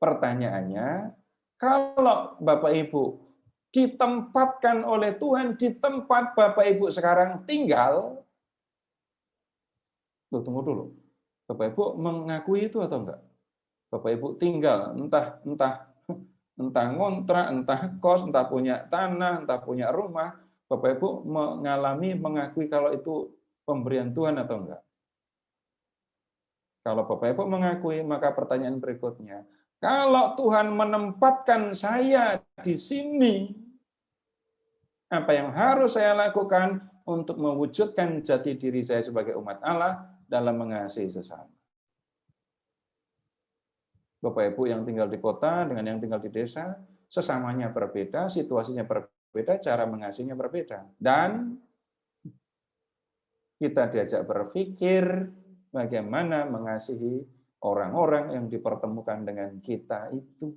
Pertanyaannya, kalau Bapak Ibu ditempatkan oleh Tuhan di tempat Bapak Ibu sekarang tinggal, tunggu dulu. Bapak Ibu mengakui itu atau enggak? Bapak Ibu tinggal entah ngontrak, entah kos, entah punya tanah, entah punya rumah. Bapak Ibu mengakui kalau itu pemberian Tuhan atau enggak? Kalau Bapak Ibu mengakui, maka pertanyaan berikutnya, kalau Tuhan menempatkan saya di sini, apa yang harus saya lakukan untuk mewujudkan jati diri saya sebagai umat Allah dalam mengasihi sesama? Bapak Ibu yang tinggal di kota dengan yang tinggal di desa, sesamanya berbeda, situasinya berbeda, cara mengasihinya berbeda. Dan kita diajak berpikir bagaimana mengasihi orang-orang yang dipertemukan dengan kita itu.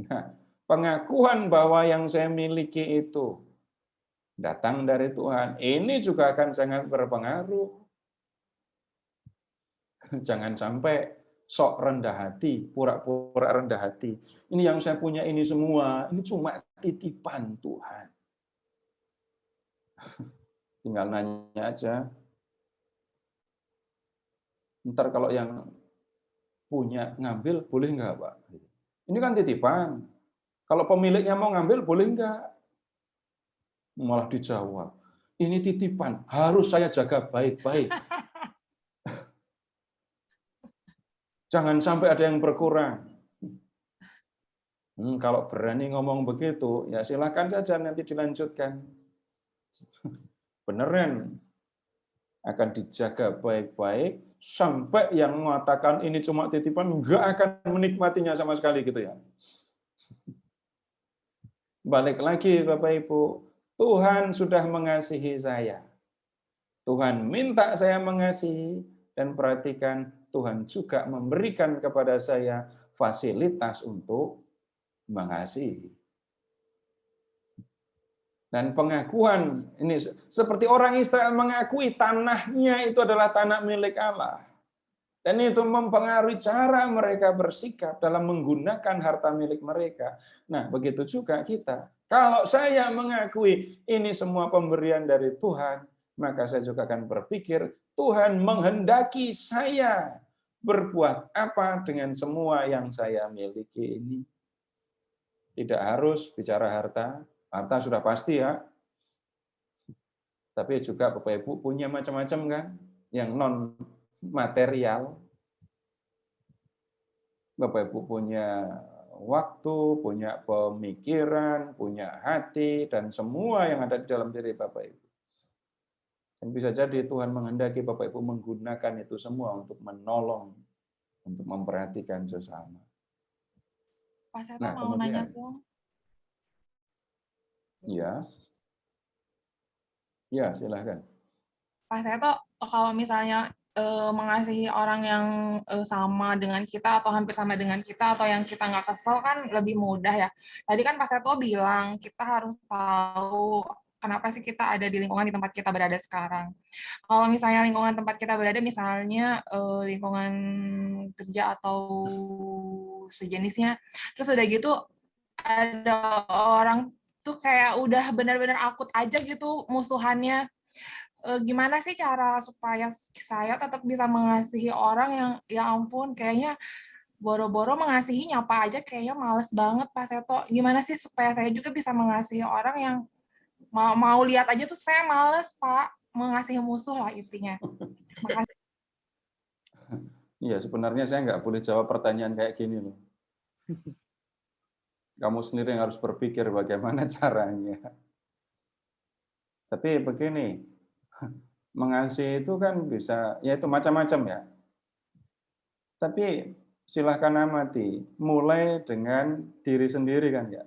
Nah, pengakuan bahwa yang saya miliki itu datang dari Tuhan, ini juga akan sangat berpengaruh. Jangan sampai sok rendah hati, pura-pura rendah hati. Ini yang saya punya ini semua, ini cuma titipan Tuhan. Tinggal nanya aja. Ntar kalau yang punya ngambil, boleh nggak, Pak? Ini kan titipan. Kalau pemiliknya mau ngambil, boleh nggak? Malah dijawab, ini titipan, harus saya jaga baik-baik. Jangan sampai ada yang berkurang. Kalau berani ngomong begitu, ya silakan saja nanti dilanjutkan. Beneran akan dijaga baik-baik sampai yang mengatakan ini cuma titipan nggak akan menikmatinya sama sekali gitu ya. Balik lagi Bapak Ibu, Tuhan sudah mengasihi saya. Tuhan minta saya mengasihi, dan perhatikan Tuhan juga memberikan kepada saya fasilitas untuk mengasihi. Dan pengakuan ini seperti orang Israel mengakui tanahnya itu adalah tanah milik Allah. Dan itu mempengaruhi cara mereka bersikap dalam menggunakan harta milik mereka. Nah, begitu juga kita. Kalau saya mengakui ini semua pemberian dari Tuhan, maka saya juga akan berpikir, Tuhan menghendaki saya berbuat apa dengan semua yang saya miliki ini. Tidak harus bicara harta. Harta sudah pasti ya. Tapi juga Bapak Ibu punya macam-macam kan, yang non material. Bapak Ibu punya waktu, punya pemikiran, punya hati, dan semua yang ada di dalam diri Bapak Ibu. Dan bisa jadi Tuhan menghendaki Bapak Ibu menggunakan itu semua untuk menolong, untuk memperhatikan sesama. Pak Seto Nah, mau nanya kemudian, dong. ya, ya silahkan. Pak Seto, kalau misalnya mengasihi orang yang sama dengan kita atau hampir sama dengan kita atau yang kita nggak kesel kan lebih mudah ya. Tadi kan Pak Seto bilang kita harus tahu kenapa sih kita ada di lingkungan di tempat kita berada sekarang. Kalau misalnya lingkungan tempat kita berada misalnya lingkungan kerja atau sejenisnya, terus udah gitu ada orang tuh kayak udah benar-benar akut aja gitu musuhannya. Gimana sih cara supaya saya tetap bisa mengasihi orang yang ya ampun kayaknya boro-boro mengasihi nyapa aja kayaknya males banget Pak Seto. Gimana sih supaya saya juga bisa mengasihi orang yang mau lihat aja tuh saya males Pak, mengasihi musuh lah intinya. Makasih. Iya, sebenarnya saya nggak boleh jawab pertanyaan kayak gini loh. Kamu sendiri yang harus berpikir bagaimana caranya. Tapi begini, mengasihi itu kan bisa, ya itu macam-macam ya. Tapi silahkan amati, mulai dengan diri sendiri kan ya.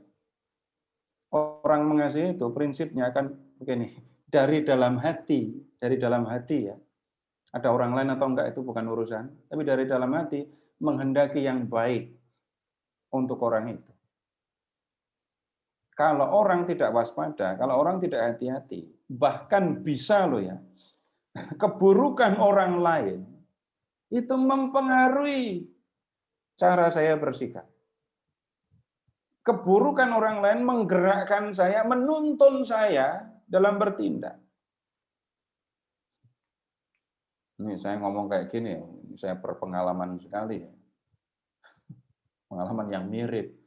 Orang mengasihi itu prinsipnya akan begini, dari dalam hati ya. Ada orang lain atau enggak itu bukan urusan, tapi dari dalam hati menghendaki yang baik untuk orang itu. Kalau orang tidak waspada, kalau orang tidak hati-hati, bahkan bisa loh ya, keburukan orang lain itu mempengaruhi cara saya bersikap. Keburukan orang lain menggerakkan saya, menuntun saya dalam bertindak. Ini saya ngomong kayak gini, saya berpengalaman sekali. Pengalaman yang mirip.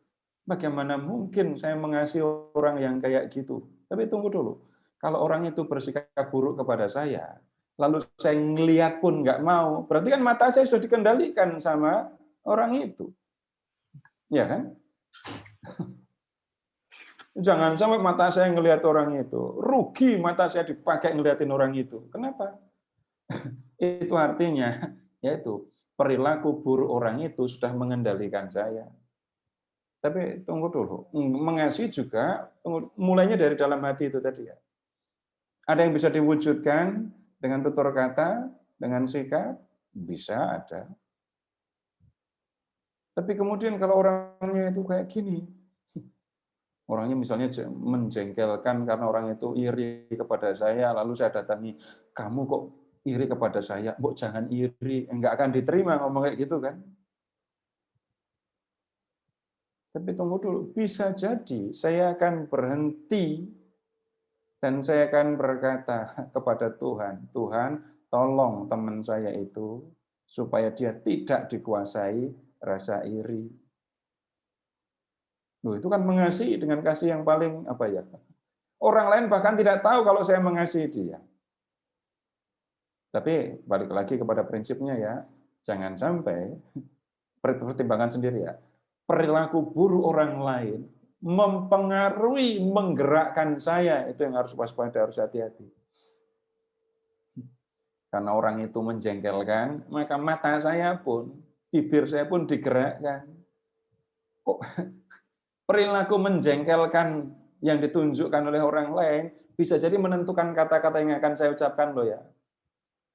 Bagaimana mungkin saya mengasihi orang yang kayak gitu? Tapi tunggu dulu. Kalau orang itu bersikap buruk kepada saya, lalu saya ngelihat pun nggak mau, berarti kan mata saya sudah dikendalikan sama orang itu. Ya kan? Jangan sampai mata saya ngelihat orang itu. Rugi mata saya dipakai ngeliatin orang itu. Kenapa? Itu artinya, yaitu perilaku buruk orang itu sudah mengendalikan saya. Tapi tunggu dulu, mengasihi juga mulainya dari dalam hati itu tadi ya. Ada yang bisa diwujudkan dengan tutur kata, dengan sikap, bisa ada. Tapi kemudian kalau orangnya itu kayak gini, orangnya misalnya menjengkelkan karena orang itu iri kepada saya, lalu saya datangi, kamu kok iri kepada saya, mbok jangan iri, enggak akan diterima ngomong kayak gitu kan. Tapi tunggu dulu, bisa jadi saya akan berhenti dan saya akan berkata kepada Tuhan, Tuhan tolong teman saya itu supaya dia tidak dikuasai rasa iri. Loh, itu kan mengasihi dengan kasih yang paling apa ya? Orang lain bahkan tidak tahu kalau saya mengasihi dia. Tapi balik lagi kepada prinsipnya ya, jangan sampai pertimbangan sendiri ya. Perilaku buruk orang lain mempengaruhi, menggerakkan saya, itu yang harus waspada, harus hati-hati. Karena orang itu menjengkelkan, maka mata saya pun, bibir saya pun digerakkan. Kok perilaku menjengkelkan yang ditunjukkan oleh orang lain bisa jadi menentukan kata-kata yang akan saya ucapkan loh ya.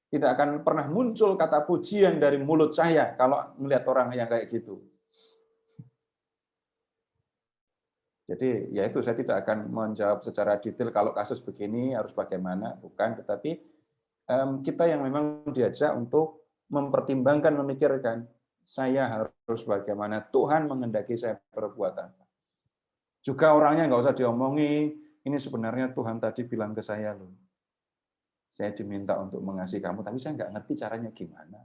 Tidak akan pernah muncul kata pujian dari mulut saya kalau melihat orang yang kayak gitu. Jadi ya itu saya tidak akan menjawab secara detail kalau kasus begini harus bagaimana, bukan. Tetapi kita yang memang diajak untuk mempertimbangkan, memikirkan saya harus bagaimana, Tuhan menghendaki saya berbuat apa. Juga orangnya nggak usah diomongi, ini sebenarnya Tuhan tadi bilang ke saya loh. Saya diminta untuk mengasihi kamu, tapi saya nggak ngerti caranya gimana.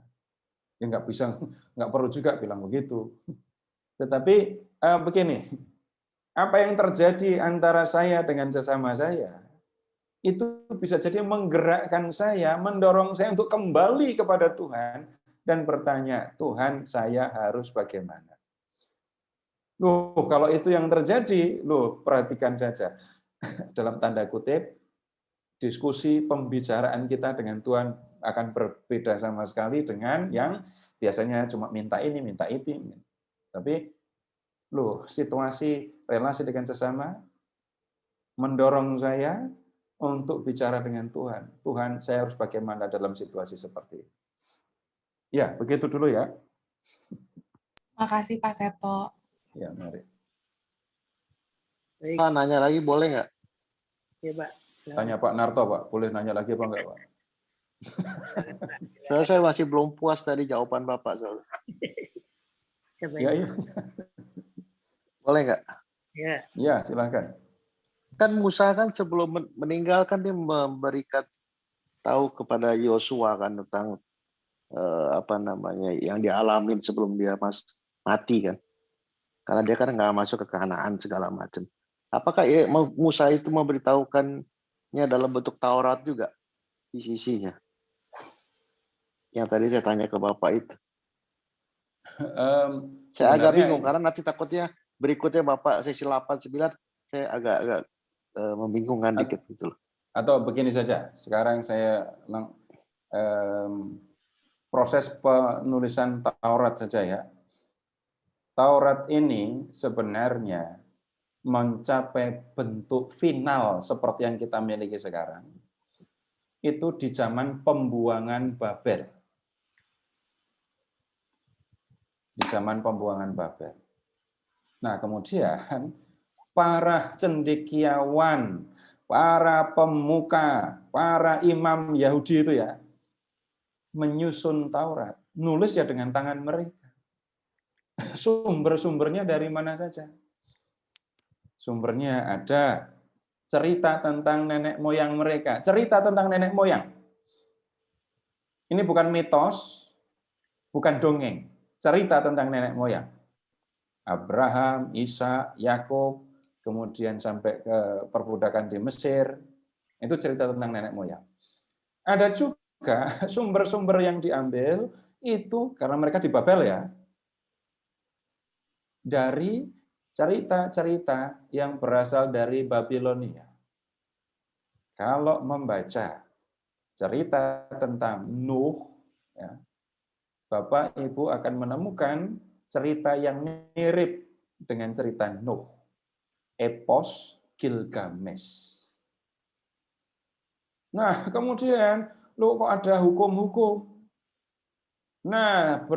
Ya nggak bisa, nggak perlu juga bilang begitu. Tetapi begini, apa yang terjadi antara saya dengan sesama saya, itu bisa jadi menggerakkan saya, mendorong saya untuk kembali kepada Tuhan dan bertanya, Tuhan, saya harus bagaimana? Loh, kalau itu yang terjadi, loh, perhatikan saja. Dalam tanda kutip, diskusi pembicaraan kita dengan Tuhan akan berbeda sama sekali dengan yang biasanya cuma minta ini, minta itu. Tapi, loh, situasi relasi dengan sesama mendorong saya untuk bicara dengan Tuhan. Tuhan, saya harus bagaimana dalam situasi seperti ini. Ya, begitu dulu ya. Makasih Pak Seto. Ya, mari. Baik. Pak, nanya lagi boleh nggak? Ya, Pak. Tanya Pak Narto, Pak. Boleh nanya lagi apa enggak, Pak? Saya masih belum puas tadi jawaban Bapak. Soalnya. Ya, iya. Boleh nggak? Ya. Ya, silakan. Kan Musa kan sebelum meninggal kan dia memberikan tahu kepada Yosua kan tentang apa namanya yang dialamin sebelum dia mati kan. Karena dia kan nggak masuk ke Kanaan segala macam. Apakah Musa itu memberitahukannya dalam bentuk Taurat juga isi-isinya? Yang tadi saya tanya ke Bapak itu. Saya agak bingung karena nanti takutnya berikutnya Bapak sesi 8-9 saya agak membingungkan dikit gitu loh. Atau begini saja, sekarang saya proses penulisan Taurat saja ya. Taurat ini sebenarnya mencapai bentuk final seperti yang kita miliki sekarang, itu di zaman pembuangan Babel. Di zaman pembuangan Babel. Nah, kemudian para cendekiawan, para pemuka, para imam Yahudi itu ya, menyusun Taurat, nulis ya dengan tangan mereka. Sumber-sumbernya dari mana saja? Sumbernya ada cerita tentang nenek moyang mereka. Cerita tentang nenek moyang. Ini bukan mitos, bukan dongeng. Cerita tentang nenek moyang. Abraham, Ishak, Yakub, kemudian sampai ke perbudakan di Mesir. Itu cerita tentang nenek moyang. Ada juga sumber-sumber yang diambil itu karena mereka di Babel ya. Dari cerita-cerita yang berasal dari Babilonia. Kalau membaca cerita tentang Nuh, ya, Bapak Ibu akan menemukan cerita yang mirip dengan cerita Nuh. Epos Gilgamesh. Nah, kemudian, loh kok ada hukum-hukum? Nah,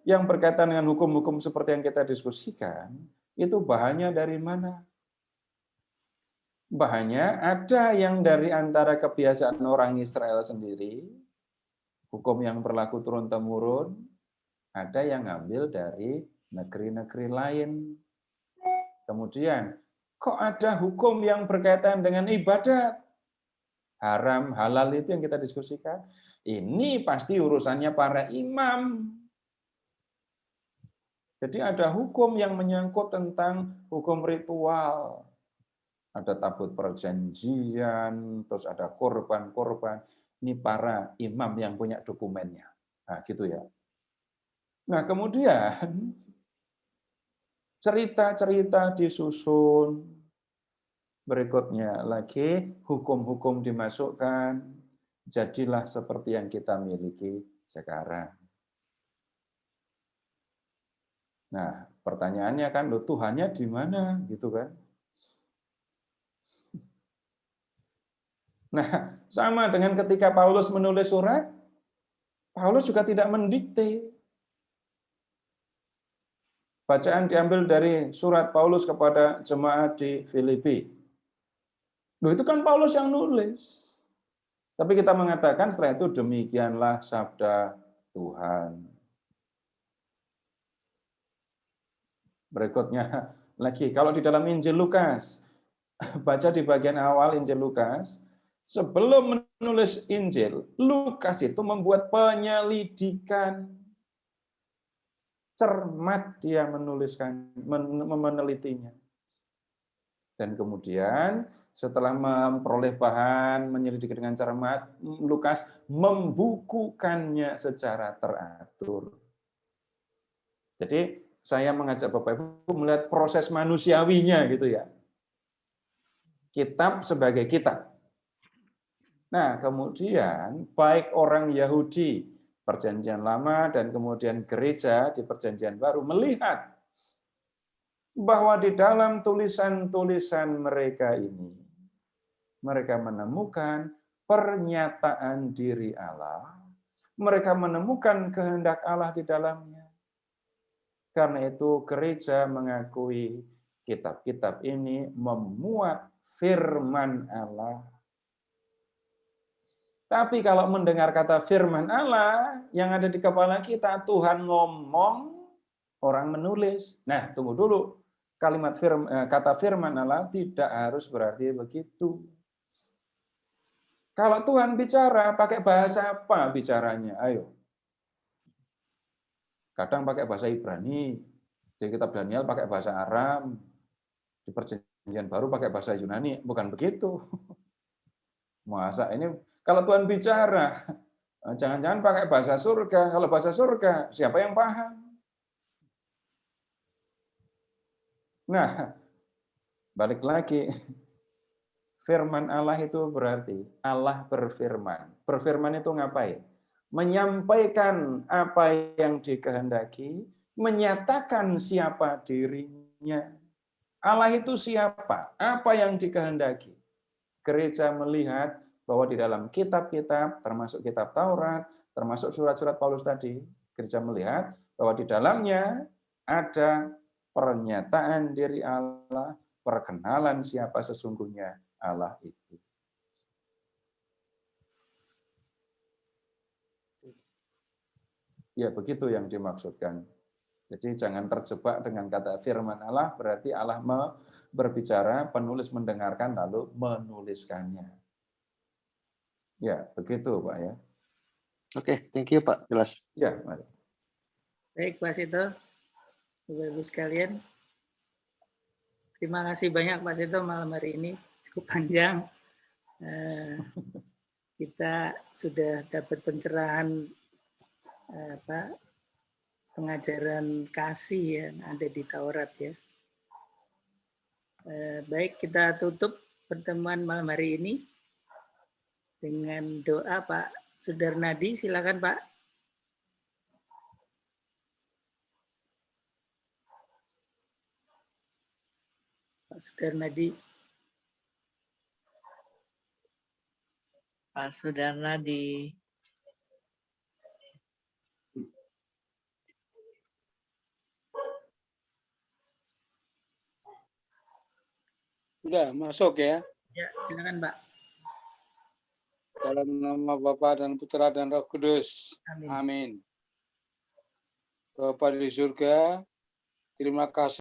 yang berkaitan dengan hukum-hukum seperti yang kita diskusikan, itu bahannya dari mana? Bahannya ada yang dari antara kebiasaan orang Israel sendiri, hukum yang berlaku turun-temurun, ada yang ngambil dari negeri-negeri lain. Kemudian, kok ada hukum yang berkaitan dengan ibadat? Haram, halal itu yang kita diskusikan. Ini pasti urusannya para imam. Jadi ada hukum yang menyangkut tentang hukum ritual. Ada tabut perjanjian, terus ada korban-korban. Ini para imam yang punya dokumennya. Nah, gitu ya. Nah, kemudian cerita-cerita disusun. Berikutnya lagi hukum-hukum dimasukkan. Jadilah seperti yang kita miliki sekarang. Nah, pertanyaannya kan, loh Tuhannya di mana? Gitu kan? Nah, sama dengan ketika Paulus menulis surat, Paulus juga tidak mendikte. Bacaan diambil dari surat Paulus kepada jemaat di Filipi. Loh, itu kan Paulus yang nulis. Tapi kita mengatakan setelah itu demikianlah sabda Tuhan. Berikutnya lagi, kalau di dalam Injil Lukas, baca di bagian awal Injil Lukas, sebelum menulis Injil, Lukas itu membuat penyelidikan. Cermat dia menuliskan, menelitinya. Dan kemudian setelah memperoleh bahan, menyelidiki dengan cara Lukas membukukannya secara teratur. Jadi saya mengajak Bapak Ibu melihat proses manusiawinya gitu ya. Kitab sebagai kitab. Nah, kemudian baik orang Yahudi Perjanjian Lama dan kemudian gereja di Perjanjian Baru melihat bahwa di dalam tulisan-tulisan mereka ini mereka menemukan pernyataan diri Allah, mereka menemukan kehendak Allah di dalamnya. Karena itu gereja mengakui kitab-kitab ini memuat firman Allah. Tapi kalau mendengar kata firman Allah yang ada di kepala kita, Tuhan ngomong, orang menulis. Nah, tunggu dulu. Kata firman Allah tidak harus berarti begitu. Kalau Tuhan bicara, pakai bahasa apa bicaranya? Ayo. Kadang pakai bahasa Ibrani, di kitab Daniel pakai bahasa Aram, di Perjanjian Baru pakai bahasa Yunani. Bukan begitu. Masa ini kalau Tuhan bicara, jangan-jangan pakai bahasa surga. Kalau bahasa surga, siapa yang paham? Nah, balik lagi. Firman Allah itu berarti Allah berfirman. Berfirman itu ngapain? Menyampaikan apa yang dikehendaki, menyatakan siapa dirinya. Allah itu siapa? Apa yang dikehendaki? Gereja melihat bahwa di dalam kitab-kitab, termasuk kitab Taurat, termasuk surat-surat Paulus tadi, gereja melihat bahwa di dalamnya ada pernyataan diri Allah, perkenalan siapa sesungguhnya Allah itu. Ya, begitu yang dimaksudkan. Jadi jangan terjebak dengan kata firman Allah, berarti Allah berbicara, penulis mendengarkan, lalu menuliskannya. Ya, begitu Pak ya. Oke, thank you Pak, jelas. Ya, mari. Baik Pak Seto, Bapak-Ibu sekalian. Terima kasih banyak Pak Seto malam hari ini, cukup panjang. Kita sudah dapat pencerahan pengajaran kasih yang ada di Taurat ya. Baik, kita tutup pertemuan malam hari ini dengan doa Pak Sudarnadi, silakan Pak. Pak Sudarnadi. Pak Sudarnadi. Sudah masuk ya? Ya, silakan Pak. Dalam nama Bapa dan Putra dan Roh Kudus. Amin. Amin. Bapa di surga, terima kasih